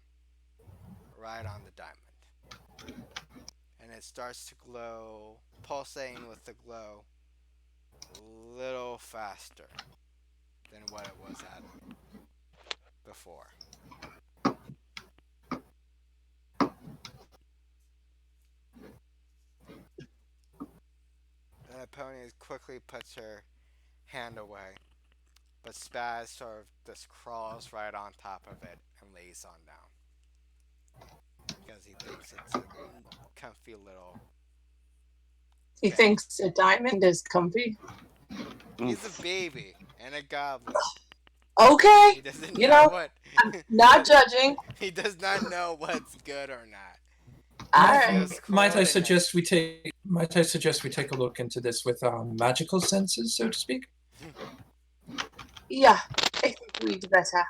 right on the diamond. And it starts to glow, pulsating with the glow a little faster than what it was at before. And Aponia quickly puts her hand away, but Spaz sort of just crawls right on top of it and lays on down. Because he thinks it's a comfy little... He thinks a diamond is comfy. He's a baby. and a goblin. Okay. He doesn't You know know, what. not judging. He does not know what's good or not. All He right. feels Might I cold and suggest we take a look into this with magical senses, so to speak? Yeah, I think we'd better.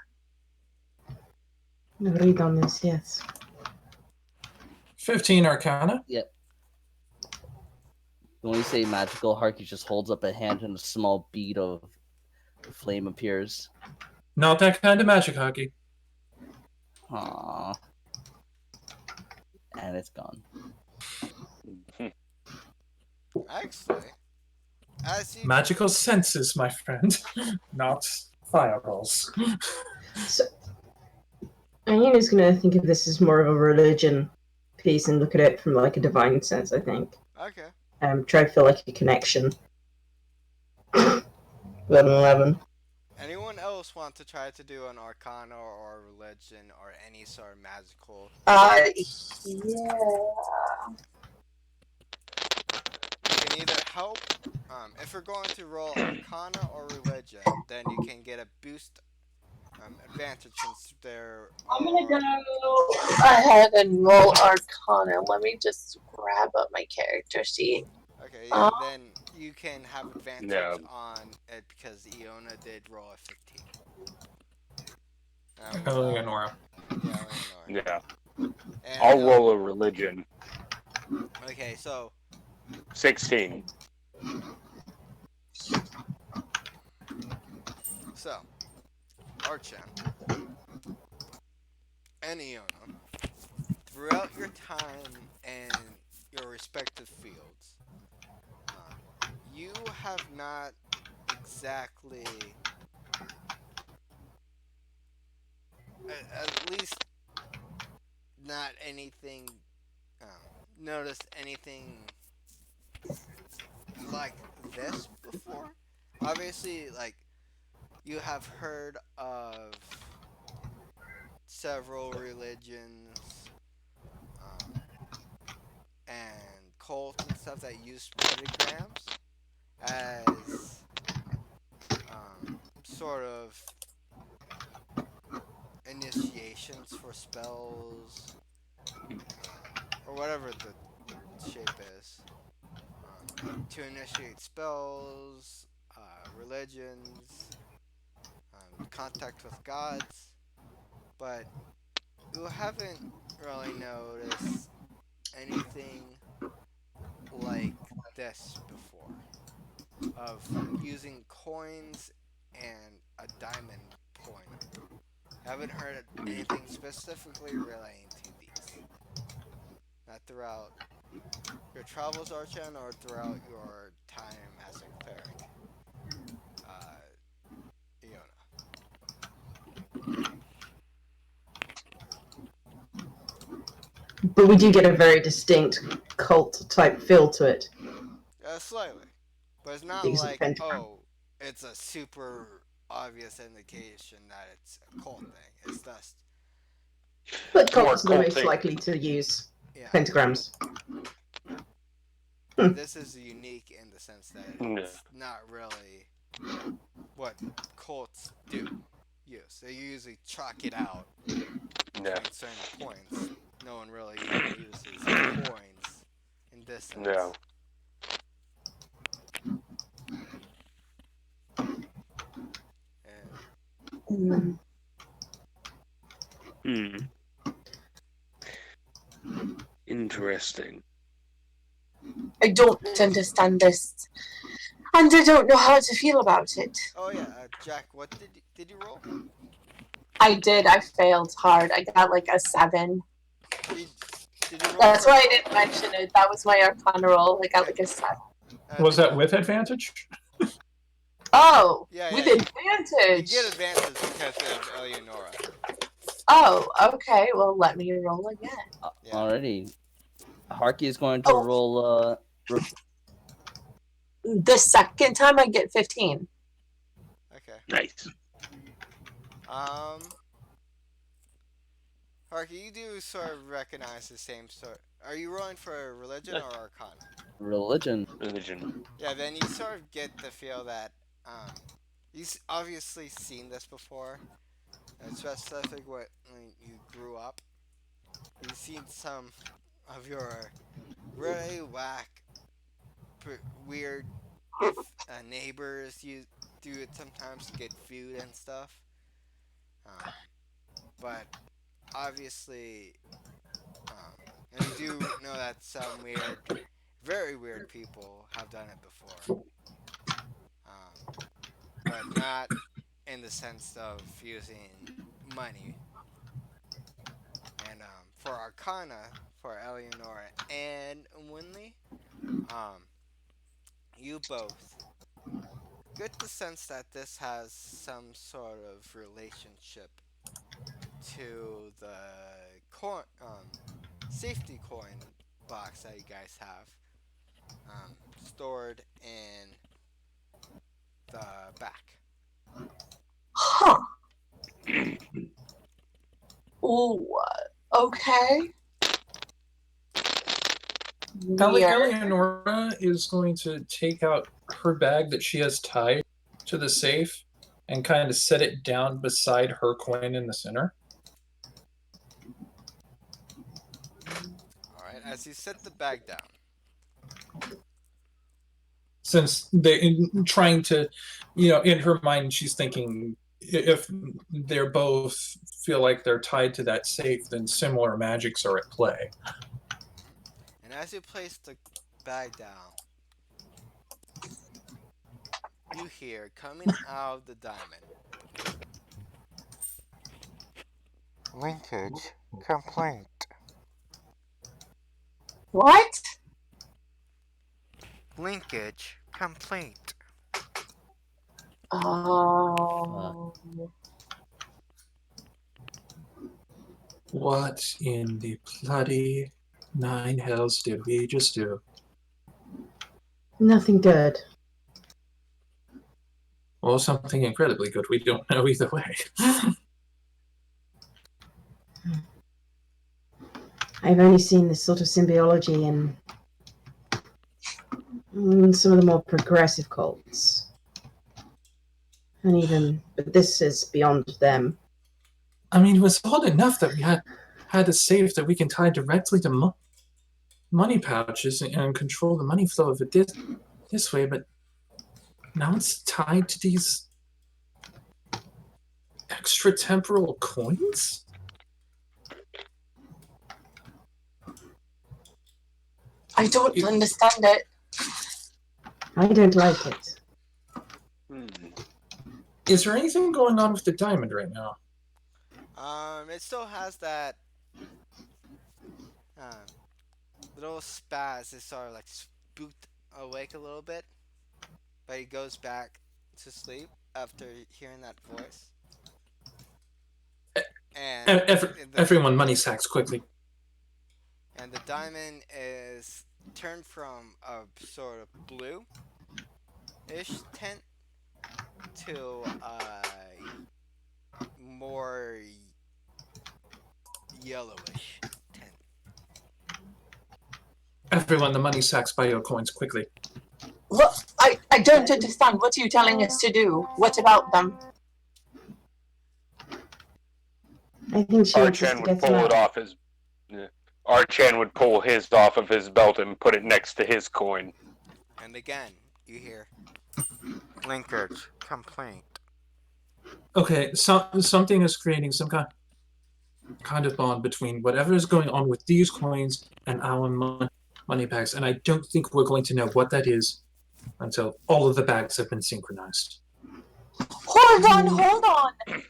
Read on this, yes. 15 Arcana. Yep. When we say magical, Harky just holds up a hand and a small bead of flame appears. Not that kind of magic, Hockey. Aww. And it's gone. actually, as you Magical senses, my friend, not fireballs. So, Iana's gonna think of this as more of a religion piece and look at it from like a divine sense, I think. okay. Try to feel like a connection. 11. Anyone else want to try to do an arcana or religion or any sort of magical? Yeah. You can either help. If you're going to roll arcana or religion, then you can get a boost advantage since they're. I'm gonna go ahead and roll Arcana. Let me just grab up my character sheet. Okay, yeah, then you can have advantage Yeah. on it because Iona did roll a 15. Eleonora. Yeah, Eleonora. Yeah. And, I'll roll a religion. Okay, so 16. Archan and Iona, throughout your time in your respective fields, you have not exactly, at least not anything, noticed anything like this before. Obviously, like, you have heard of several religions and cults and stuff that use pentagrams as sort of initiations for spells or whatever the shape is. To initiate spells, religions, contact with gods, but you haven't really noticed anything like this before, of using coins and a diamond point. Haven't heard anything specifically relating to these. Not throughout your travels, Archon, or throughout your time as a cleric. Iona. But we do get a very distinct cult type feel to it. Slightly. But it's not These are like, pentagram. oh, it's a super obvious indication that it's a cult thing. It's just, But More cults are the most cultic. likely to use yeah. pentagrams. This is unique in the sense that Yeah. it's not really what cults do use. They usually chalk it out Yeah. at certain points. No one really even uses coins in this sense. Yeah. And Interesting. I don't understand this, and I don't know how to feel about it. oh yeah, Jack, what did you roll? I did. I failed hard. I got like a 7. Did you roll That's for, why I didn't mention it. That was my Arcana roll. I got like a 7. Was that with advantage? Oh, Yeah, with yeah, you advantage. get advantage because of Eleonora. Oh, okay. Well, let me roll again. Yeah. Alrighty. Harky is going to Oh. roll The second time I get 15. Okay. Nice. Harky, you do sort of recognize the same sort. Are you rolling for religion or arcana? religion. Religion. Yeah, then you sort of get the feel that You've obviously seen this before, especially when you grew up. You've seen some of your really weird neighbors. You do it sometimes to get food and stuff. Um, but obviously, and you do know that some very weird people have done it before. But not in the sense of using money. And for Arcana, for Eleanor and Winley, um, you both get the sense that this has some sort of relationship to the safety coin box that you guys have stored in the back. Huh. Oh, okay. Weird. Eleonora is going to take out her bag that she has tied to the safe and kind of set it down beside her coin in the center. Alright, as you set the bag down. Since they trying to, in her mind, she's thinking if they're both feel like they're tied to that safe, then similar magics are at play. And as you place the bag down, you hear coming out of the diamond. Linkage complaint. What? Linkage complete. Oh. What in the bloody nine hells did we just do? Nothing good. Well, something incredibly good. We don't know either way. I've only seen this sort of symbiology in some of the more progressive cults. But this is beyond them. I mean, it was odd enough that we had a safe that we can tie directly to money pouches and control the money flow of it this way, but now it's tied to these extratemporal coins? I don't understand it. I don't like it. Is there anything going on with the diamond right now? It still has that little spaz. It's sort of like spooked awake a little bit, but he goes back to sleep after hearing that voice. And Everyone money sacks quickly. And the diamond is turned from a sort of blue-ish tint to a more yellowish tint. Everyone, the money sacks buy your coins quickly. What? I don't understand. What are you telling us to do? What about them? I think she wants us to Archan get would pull it off his. Archan would pull his off of his belt and put it next to his coin. And again, you hear linkage complaint. Okay, something is creating some kind of bond between whatever is going on with these coins and our money bags, and I don't think we're going to know what that is until all of the bags have been synchronized. Hold on.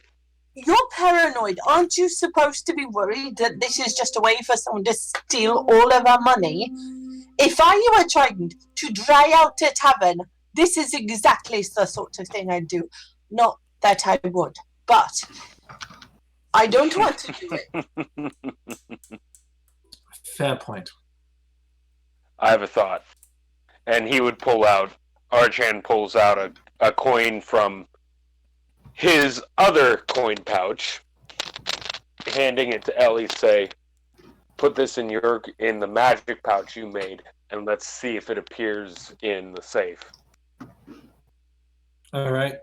You're paranoid. Aren't you supposed to be worried that this is just a way for someone to steal all of our money? If I were trying to dry out a tavern, this is exactly the sort of thing I'd do. Not that I would, but I don't want to do it. Fair point. I have a thought. And he would Archan pulls out a coin from his other coin pouch, handing it to Ellie, say, put this in the magic pouch you made, and let's see if it appears in the safe. All right.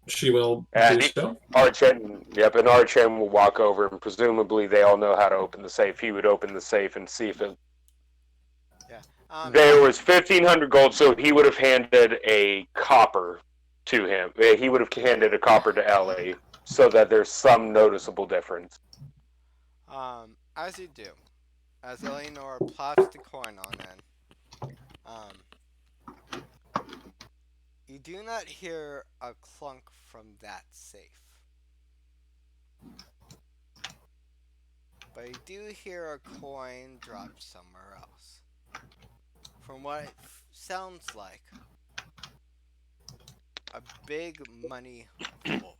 She will And do so. Archen, yep, and Archen will walk over, and presumably they all know how to open the safe. He would open the safe and see if it. There was 1,500 gold, so he would have handed a copper to him. He would have handed a copper to Ellie, so that there's some noticeable difference. As you do, as Eleanor plops the coin on in, you do not hear a clunk from that safe. But you do hear a coin drop somewhere else. From what it sounds like, a big money vault.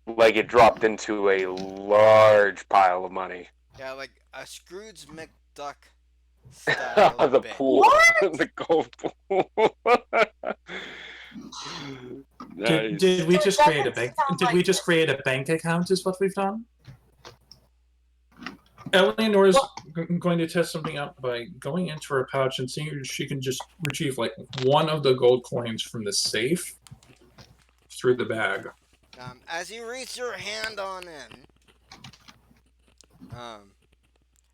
Like it dropped into a large pile of money. Yeah, like a Scrooge McDuck style The bit. pool. The gold pool. Nice. Did we just That create a doesn't bank? sound Did like we just it. create a bank account? Is what we've done. Eleanor is going to test something out by going into her pouch and seeing if she can just retrieve like one of the gold coins from the safe through the bag. As you reach your hand on in,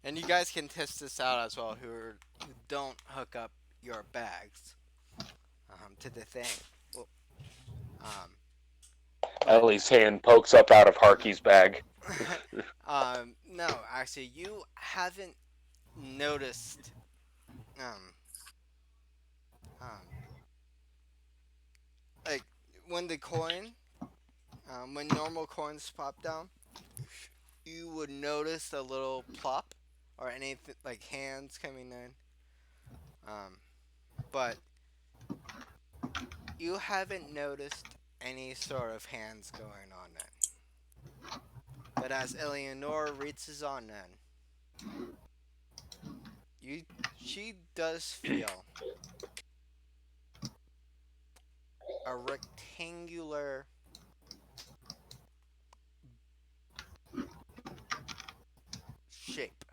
and you guys can test this out as well, who don't hook up your bags to the thing. Well, Ellie's hand pokes up out of Harky's bag. no, actually, you haven't noticed. Like when the coin, when normal coins pop down, you would notice a little plop or anything like hands coming in. But you haven't noticed any sort of hands going on then. But as Eleanor reaches on then, she does feel a rectangular shape.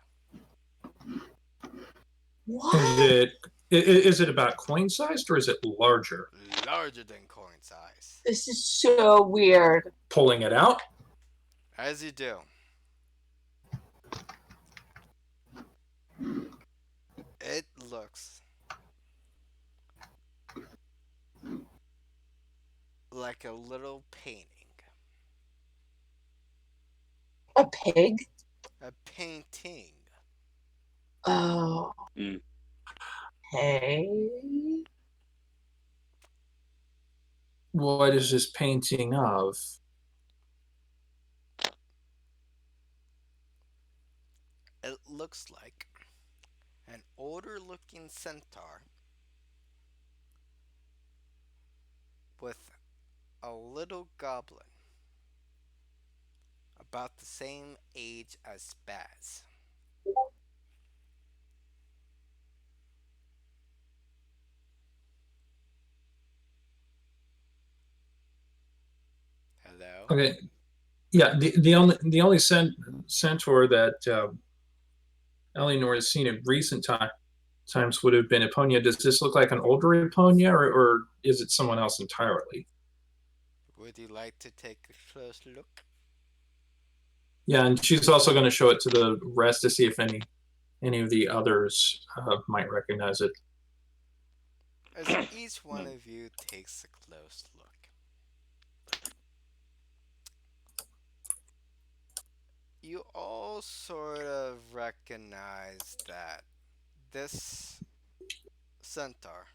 What? Is it about coin sized or is it larger? Larger than coin size. This is so weird. Pulling it out. As you do. It looks like a little painting. A pig? A painting. Oh. Hey. What is this painting of? It looks like an older looking centaur with a little goblin about the same age as Spaz. Hello? Okay. Yeah, the only centaur that Eleanor has seen in recent times would have been Eponia. Does this look like an older Eponia, or is it someone else entirely? Would you like to take a close look? Yeah, and she's also going to show it to the rest to see if any of the others might recognize it. As each one of you takes a close look, you all sort of recognize that this centaur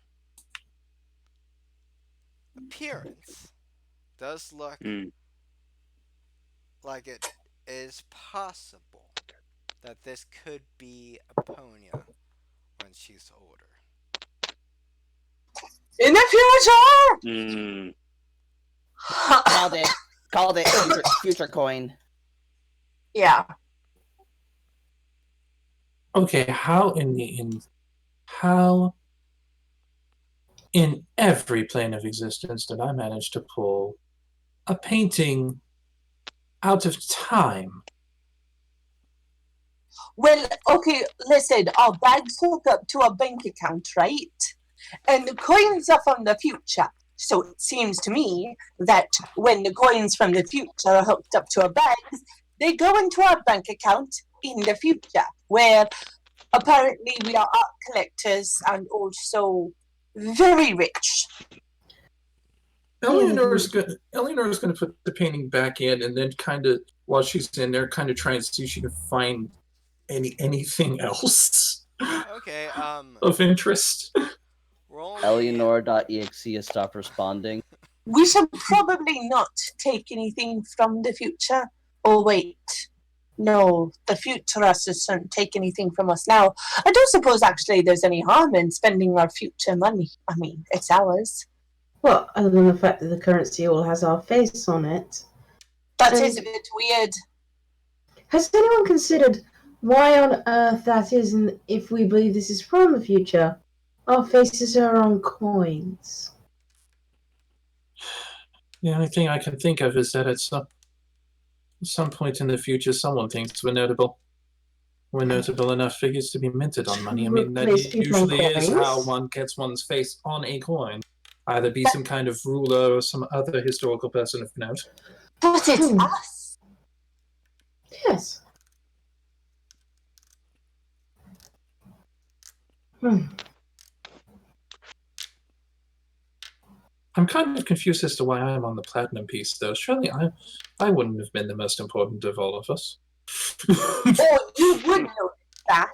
appearance does look like it is possible that this could be Eponia when she's older. In the future! Called it. Called it. Future coin. Yeah. Okay, how in every plane of existence did I manage to pull a painting out of time? Well, okay, listen, our bags hook up to a bank account, right? And the coins are from the future. So it seems to me that when the coins from the future are hooked up to our bags, they go into our bank account in the future, where apparently we are art collectors and also very rich. Eleanor's gonna put the painting back in, and then kind of while she's in there, kind of trying to see if she can find anything else Okay, of interest. roll me. Eleanor.exe has stopped responding. We should probably not take anything from the future. Oh, wait. No, the futurists shouldn't take anything from us now. I don't suppose actually there's any harm in spending our future money. I mean, it's ours. Well, other than the fact that the current seal has our face on it. That is a bit weird. Has anyone considered why on earth that is, and if we believe this is from the future, our faces are on coins? The only thing I can think of is that at some point in the future, someone thinks we're notable. We're notable enough figures to be minted on money. I mean, that Replace people on usually is how coins? one gets one's face on a coin. Either be some kind of ruler or some other historical person of note. But it's us. Yes. I'm kind of confused as to why I'm on the platinum piece, though. Surely I wouldn't have been the most important of all of us. Oh, you would know that.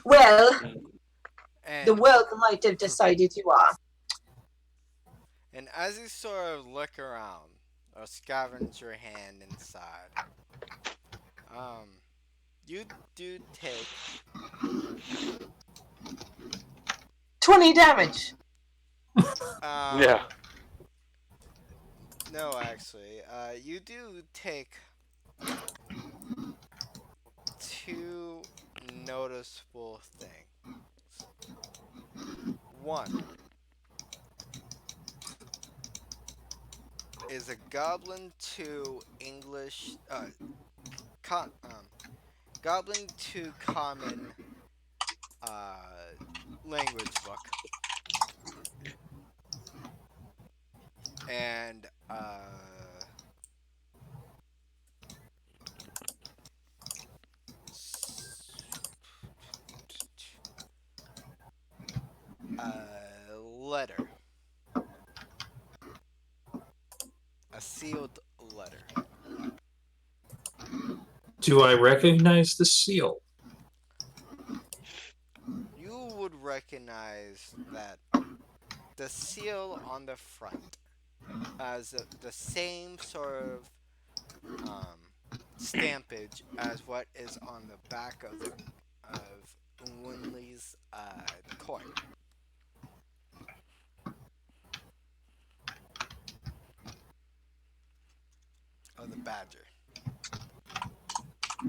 Well, And, the world might have decided you are. and as you sort of look around or scavenge your hand inside, you do take 20 damage. Yeah. No, actually, you do take 2 noticeable things. One is a goblin to English, goblin to common language book, and letter. A sealed letter. Do I recognize the seal? You would recognize that the seal on the front has the same sort of stampage as what is on the back of Winley's coin. Of the badger.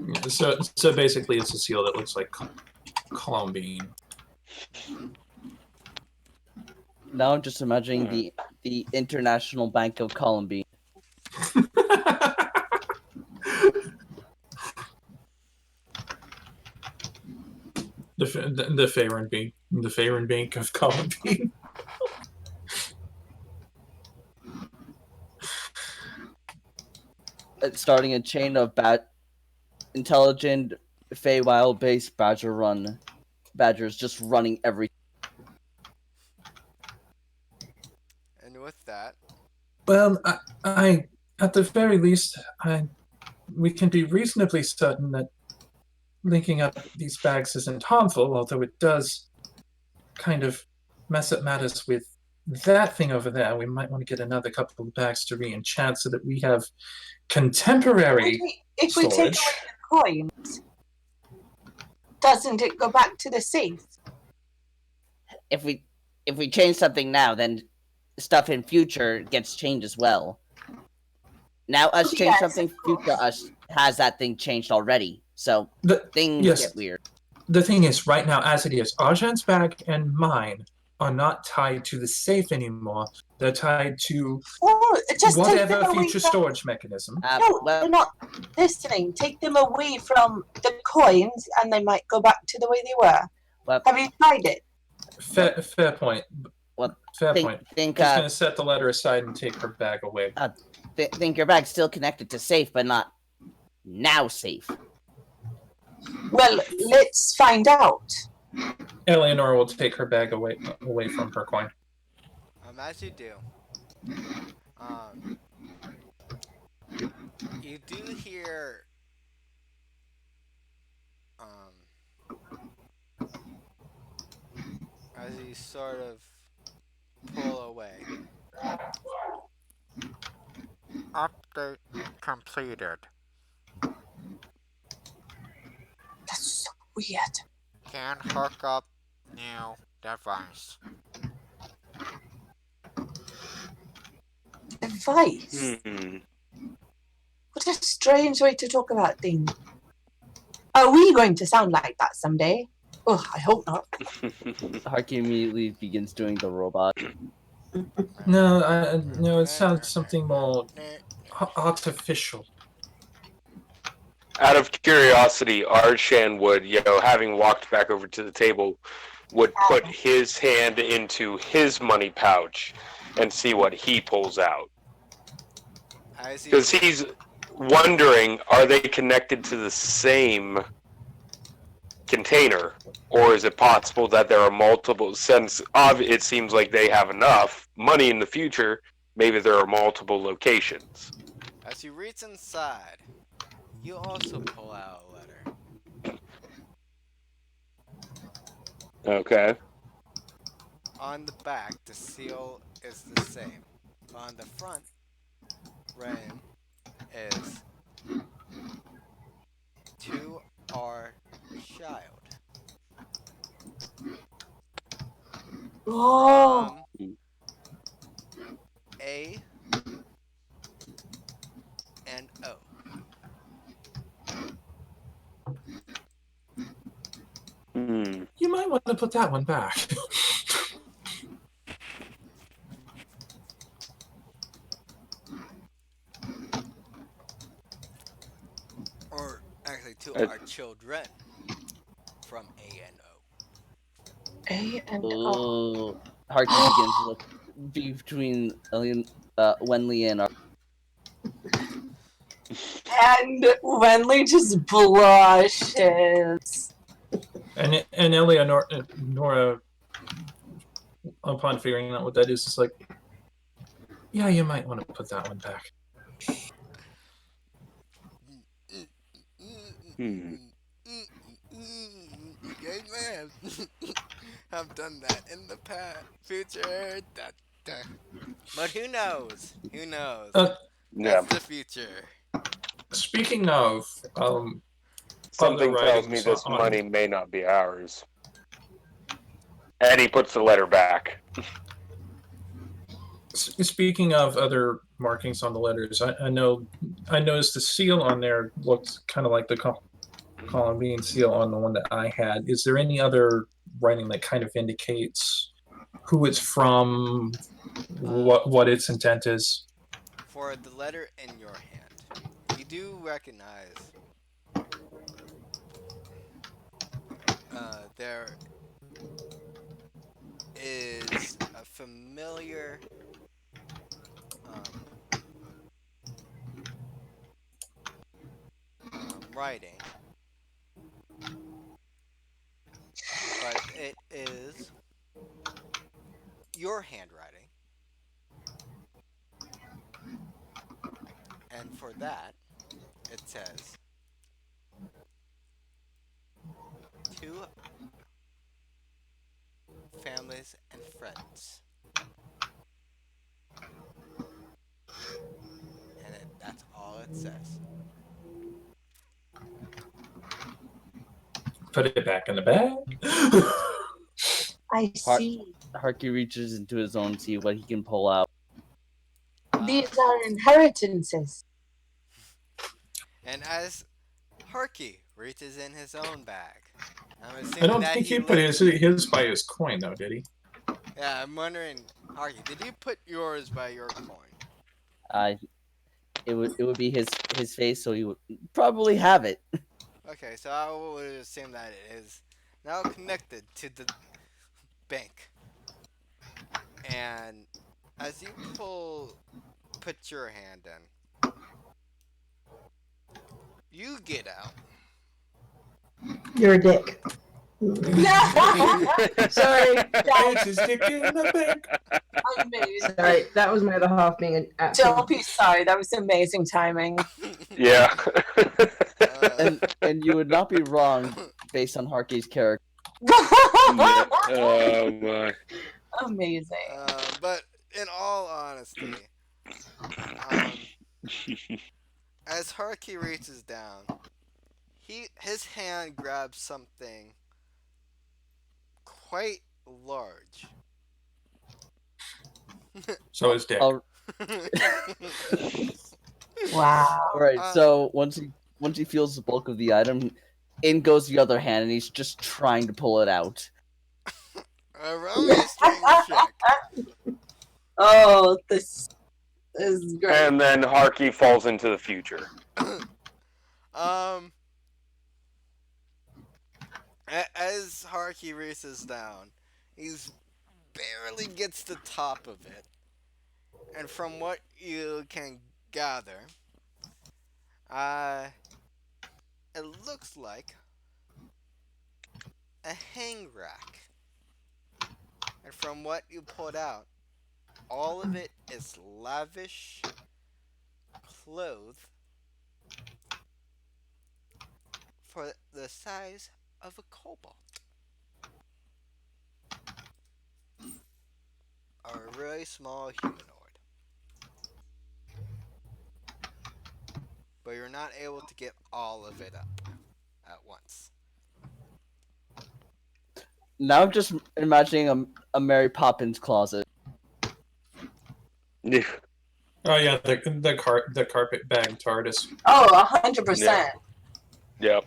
Yeah, so basically, it's a seal that looks like Columbine. Now I'm just imagining the International Bank of Columbine. the Faerun Bank of Columbine. It's starting a chain of intelligent Feywild-based badgers just running everything. And with that, Well, I at the very least, we can be reasonably certain that linking up these bags isn't harmful, although it does kind of mess up matters with that thing over there. We might want to get another couple of bags to re-enchant so that we have contemporary If we take away the coins, doesn't it go back to the safe? If we change something now, then stuff in future gets changed as well. Now us change something, future us has that thing changed already. So things get weird. The thing is, right now, as it is, Arjan's bag and mine are not tied to the safe anymore. They're tied to whatever future storage mechanism. No, they're not listening. Take them away from the coins and they might go back to the way they were. Well, have you tried it? Fair point. Well, Fair think point. think She's gonna set the letter aside and take her bag away. think your bag's still connected to safe, but not now safe. Well, let's find out. Eleanor will take her bag away from her coin. As you do, you do hear as you sort of pull away. Update completed. That's so weird. Can hook up new device. Device? Hmm. What a strange way to talk about things. Are we going to sound like that someday? Oh, I hope not. Harky immediately begins doing the robot. No, it sounds something more artificial. Out of curiosity, Arshan would, having walked back over to the table, would put his hand into his money pouch and see what he pulls out. Because he's wondering, are they connected to the same container? Or is it possible that there are multiple, since it seems like they have enough money in the future, maybe there are multiple locations. As you reach inside, you also pull out a letter. Okay. On the back, the seal is the same. On the front, written is to our child. Oh. From A and O. Hmm. You might want to put that one back. Or actually to our children. From A and O. A and O. Harky begins to look between Wenley and And Wenley just blushes. And Eleanor, Nora, upon figuring out what that is like, yeah, you might want to put that one back. Hmm. Okay, man. I've done that in the past, future. But who knows? Who knows? Yeah. That's the future. Speaking of, Something other tells me writings this on- money may not be ours. And he puts the letter back. Speaking of other markings on the letters, I noticed the seal on there looked kind of like the column bean seal on the one that I had. Is there any other writing that kind of indicates who it's from, what its intent is? For the letter in your hand, you do recognize there is a familiar writing, but it is your handwriting, and for that it says to families and friends, and that's all it says. Put it back in the bag. I see. Harky reaches into his own to see what he can pull out. These are inheritances. And as Harky reaches in his own bag, I'm assuming I don't that think he put his by his coin, though, did he? Yeah, I'm wondering, Harky, did you put yours by your coin? It would be his face, so he would probably have it. Okay, so I would assume that it is now connected to bank. And as you put your hand in, you get out. You're a dick. Sorry. It's his dick in the bank. Amazing. Sorry, that was my other half being an Don't absolute. be sorry. That was amazing timing. Yeah. And you would not be wrong based on Harky's character. Oh my. Amazing. But in all honesty, um, as Harky reaches down, his hand grabs something quite large. So his dick. All Wow. right. So once he feels the bulk of the item, in goes the other hand, and he's just trying to pull it out. Roll me a strength check. Oh, this is great. And then Harky falls into the future. As Harky races down, he's barely gets the top of it, and from what you can gather, it looks like a hang rack. And from what you pulled out, all of it is lavish clothes for the size of a kobold. Or a really small humanoid. But you're not able to get all of it up at once. Now I'm just imagining a Mary Poppins closet. Yeah. Oh yeah, the carpet bag TARDIS. Oh, 100%. Yep.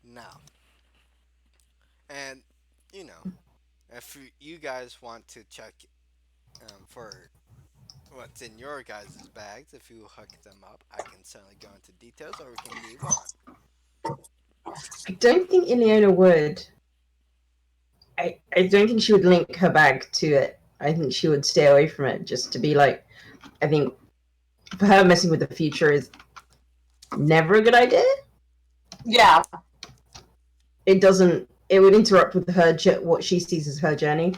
Now, and you know, if you guys want to check for what's in your guys' bags, if you hook them up, I can certainly go into details, or we can move on. I don't think Ileana would. I don't think she would link her bag to it. I think she would stay away from it just to be like. I think for her, messing with the future is never a good idea. Yeah. It doesn't. It would interrupt with her what she sees as her journey.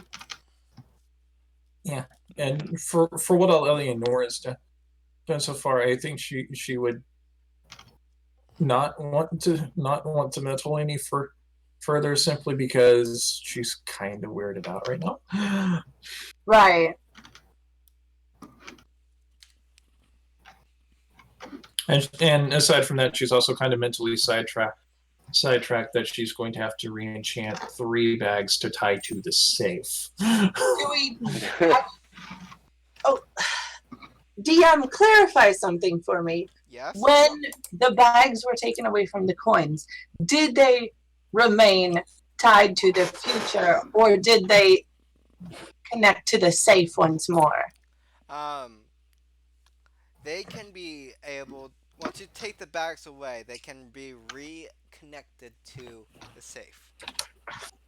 Yeah, and for what Eleanor has done so far, I think she would not want to meddle any further, simply because she's kind of weirded out right now. Right. And aside from that, she's also kind of mentally sidetracked that she's going to have to re-enchant 3 bags to tie to the safe. Do we? Oh, DM, clarify something for me. Yes? When the bags were taken away from the coins, did they remain tied to the future, or did they connect to the safe once more? They can be able, once you take the bags away, they can be reconnected to the safe.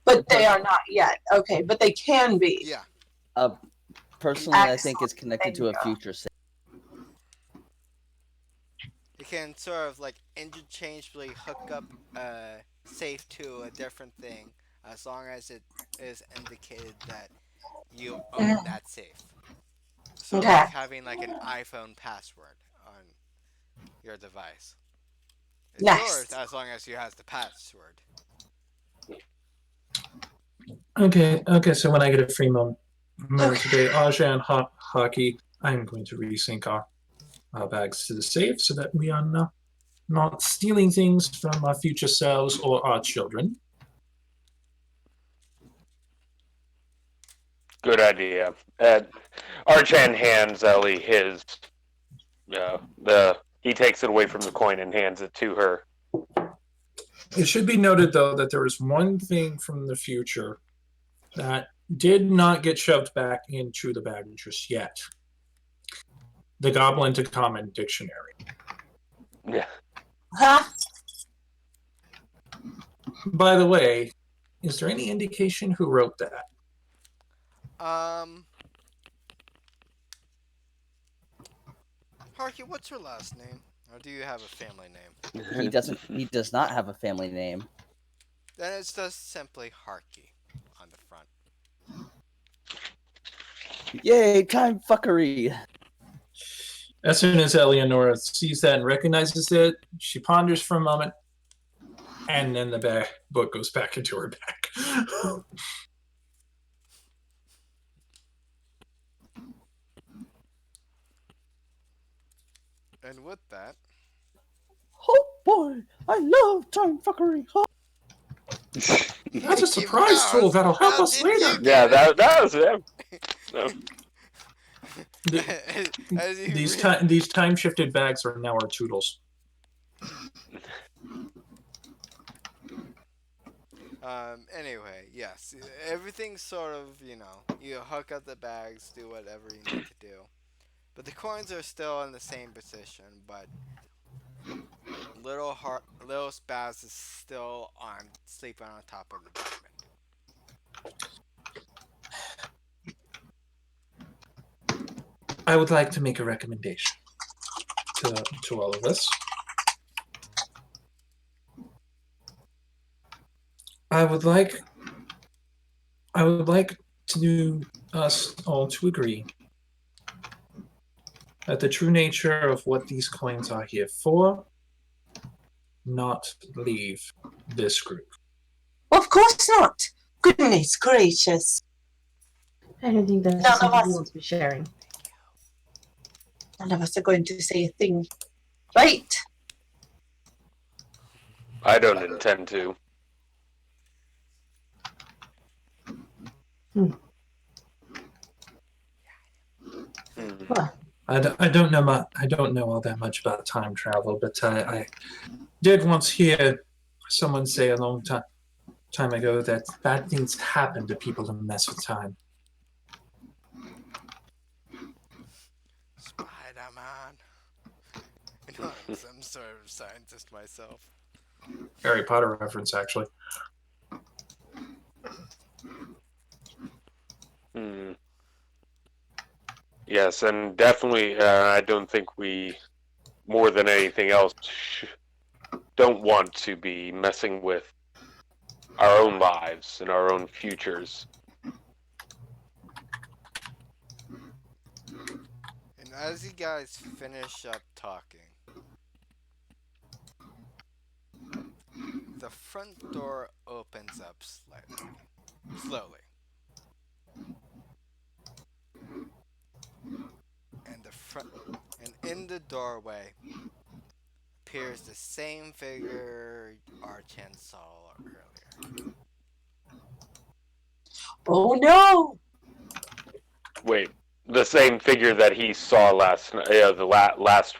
But they are not yet. Okay, but they can be. Yeah. Personally, I think it's connected to a future save. You can sort of like interchangeably hook up a safe to a different thing as long as it is indicated that you own that safe. So Okay. like having like an iPhone password on your device. It's Nice. yours as long as you have the password. Okay. So when I get a free moment today, Aja and Hockey, I'm going to resync our bags to the safe so that we are not stealing things from our future selves or our children. Good idea. Archan hands Ellie his. He takes it away from the coin and hands it to her. It should be noted, though, that there is one thing from the future that did not get shoved back into the bag just yet. the Goblin to Common Dictionary. Yeah. Huh? By the way, is there any indication who wrote that? Harky, what's your last name? Or do you have a family name? He doesn't. He does not have a family name. Then it's just simply Harky on the front. Yay! Time fuckery. As soon as Eleonora sees that and recognizes it, she ponders for a moment, and then the book goes back into her bag. And with that, Oh boy, I love time fuckery. Oh. That's a surprise tool that'll help us later. Yeah, that was him. No. as you These time shifted bags are now our toodles. Anyway, yes, everything's sort of, you hook up the bags, do whatever you need to do. But the coins are still in the same position, but little Spaz is still sleeping on top of the diamond. I would like to make a recommendation to all of us. I would like to us all to agree that the true nature of what these coins are here for not leave this group. Of course not. Goodness gracious. I don't think that's None of something us. we want to be sharing. None of us are going to say a thing. Right? I don't intend to. Well, I don't know all that much about time travel, but I did once hear someone say a long time ago that bad things happen to people who mess with time. Spider-Man. I'm some sort of scientist myself. Harry Potter reference, actually. Yes, and definitely, I don't think we, more than anything else, don't want to be messing with our own lives and our own futures. And as you guys finish up talking, the front door opens up slowly. And in the doorway appears the same figure Archan saw earlier. Oh no! Wait, the same figure that he saw last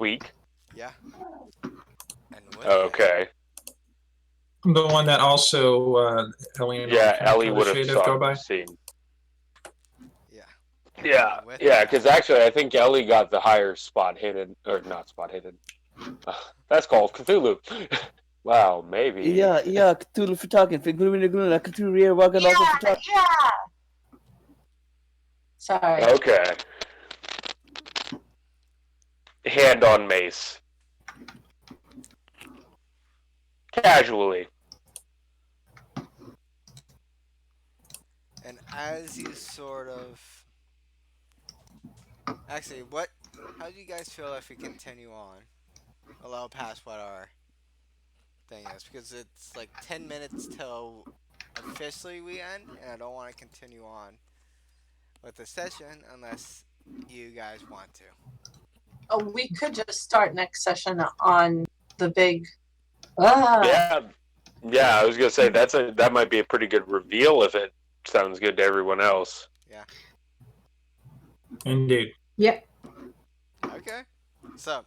week? Yeah. And with Okay. The one that also Ellie Ellie would have seen. Yeah, because actually I think Ellie got the higher spot hidden, or not spot hidden. That's called Cthulhu. Wow, maybe. Yeah, Cthulhu for talking. Cthulhu here, walking also for talking. Yeah! Sorry. Okay. Hand on mace. Casually. And as you sort of... Actually, how do you guys feel if we continue on? A little past what our thing is. Because it's like 10 minutes till officially we end. And I don't want to continue on with the session unless you guys want to. Oh, we could just start next session on the big... Yeah, I was going to say, that might be a pretty good reveal if it sounds good to everyone else. Yeah. Indeed. Yep. Okay. So,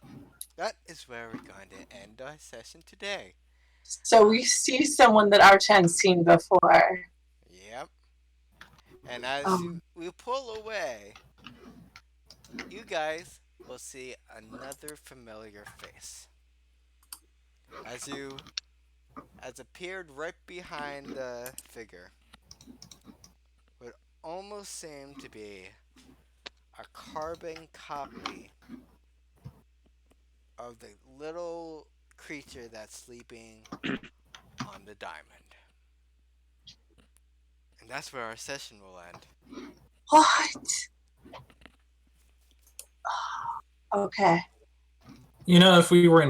that is where we're going to end our session today. So we see someone that Archan's seen before. Yep. And as we pull away, you guys will see another familiar face. As you as appeared right behind the figure would almost seem to be a carbon copy of the little creature that's sleeping on the diamond. And that's where our session will end. What? Okay. You know, if we were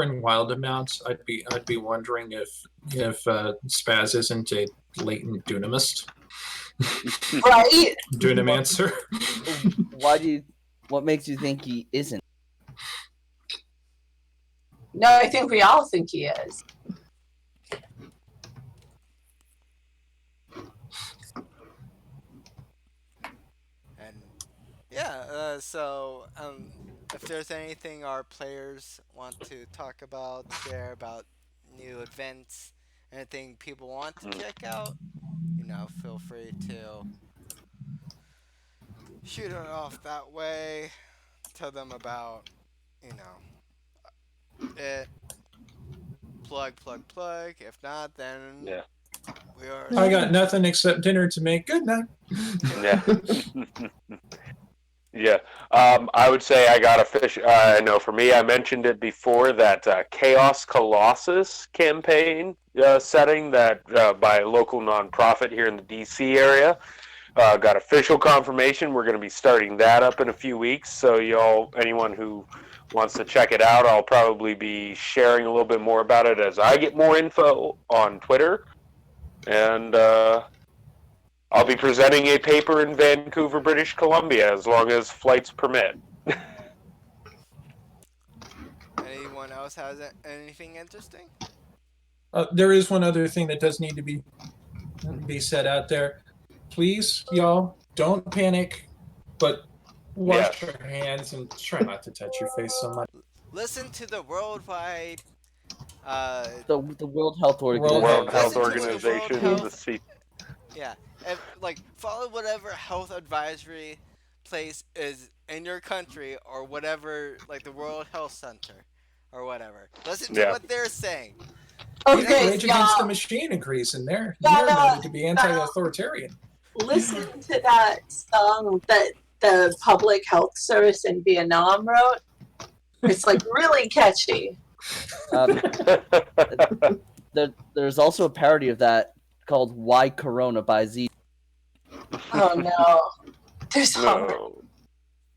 in wild amounts, I'd be wondering if Spaz isn't a latent dunamist, Right? dunamancer. Why do you? What makes you think he isn't? No, I think we all think he is. And yeah, if there's anything our players want to talk about, share about new events, anything people want to check out, feel free to shoot it off that way. Tell them about, it. Plug, plug, plug. If not, then Yeah. we are. I got nothing except dinner to make. Good night. Yeah. Yeah. I would say I got a fish. I know for me, I mentioned it before that Chaos Colossus campaign setting that by a local nonprofit here in the DC area. Got official confirmation. We're going to be starting that up in a few weeks. So anyone who wants to check it out, I'll probably be sharing a little bit more about it as I get more info on Twitter. And I'll be presenting a paper in Vancouver, British Columbia, as long as flights permit. Anyone else has anything interesting? There is one other thing that does need to be said out there. Please, y'all, don't panic, but wash your hands and try not to touch your face so much. Listen to the worldwide. The World Health Organization. World Health Listen to what the World Organization, Health. the Yeah, and follow whatever health advisory place is in your country or whatever, like the World Health Center or whatever. Listen to what they're saying. Okay, Rage Against the y'all. Machine agrees in there. Y'all, They're noted to be anti-authoritarian. Listen to that song that the Public Health Service in Vietnam wrote. It's like really catchy. There's also a parody of that called "Why Corona" by Z. Oh no. There's No.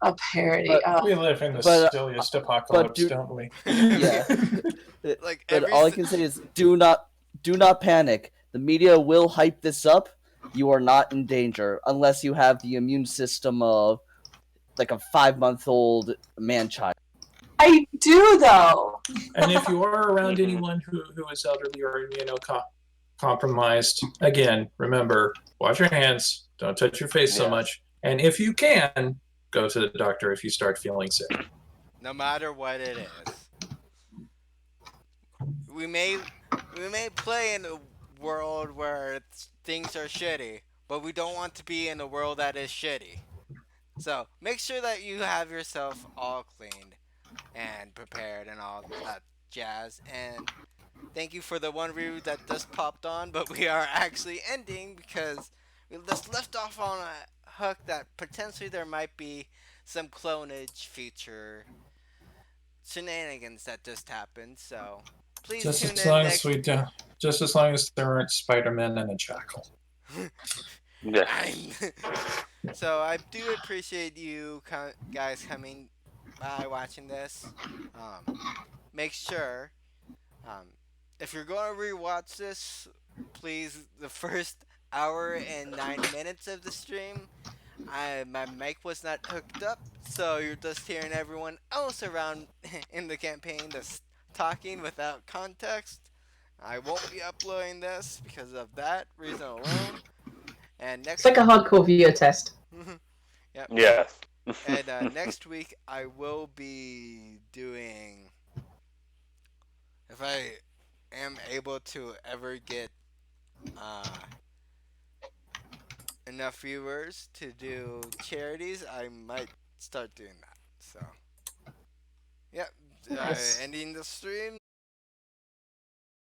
a parody. But- Oh. We live in the But, silliest apocalypse, dude- don't we? Yeah. Like But all I can say is, do not panic. The media will hype this up. You are not in danger unless you have the immune system of like a 5-month-old man-child. I do though. And if you are around anyone who is elderly or compromised, again, remember, wash your hands, don't touch your face so much, and if you can, go to the doctor if you start feeling sick. No matter what it is. We may play in a world where things are shitty, but we don't want to be in a world that is shitty. So make sure that you have yourself all cleaned and prepared and all that jazz. And thank you for the one review that just popped on, but we are actually ending because we just left off on a hook that potentially there might be some clonage feature shenanigans that just happened. So please Just tune as in long next. as we do, just as long as there aren't Spider-Man and a jackal. Yeah. So I do appreciate you guys coming by watching this. Make sure if you're going to rewatch this, please, the first hour and 9 minutes of the stream, my mic was not hooked up, so you're just hearing everyone else around in the campaign just talking without context. I won't be uploading this because of that reason alone. And next, It's like a hardcore viewer test. yep. Yes. And next week I will be doing, if I am able to ever get enough viewers to do charities, I might start doing that. So Yep. Nice. Ending the stream.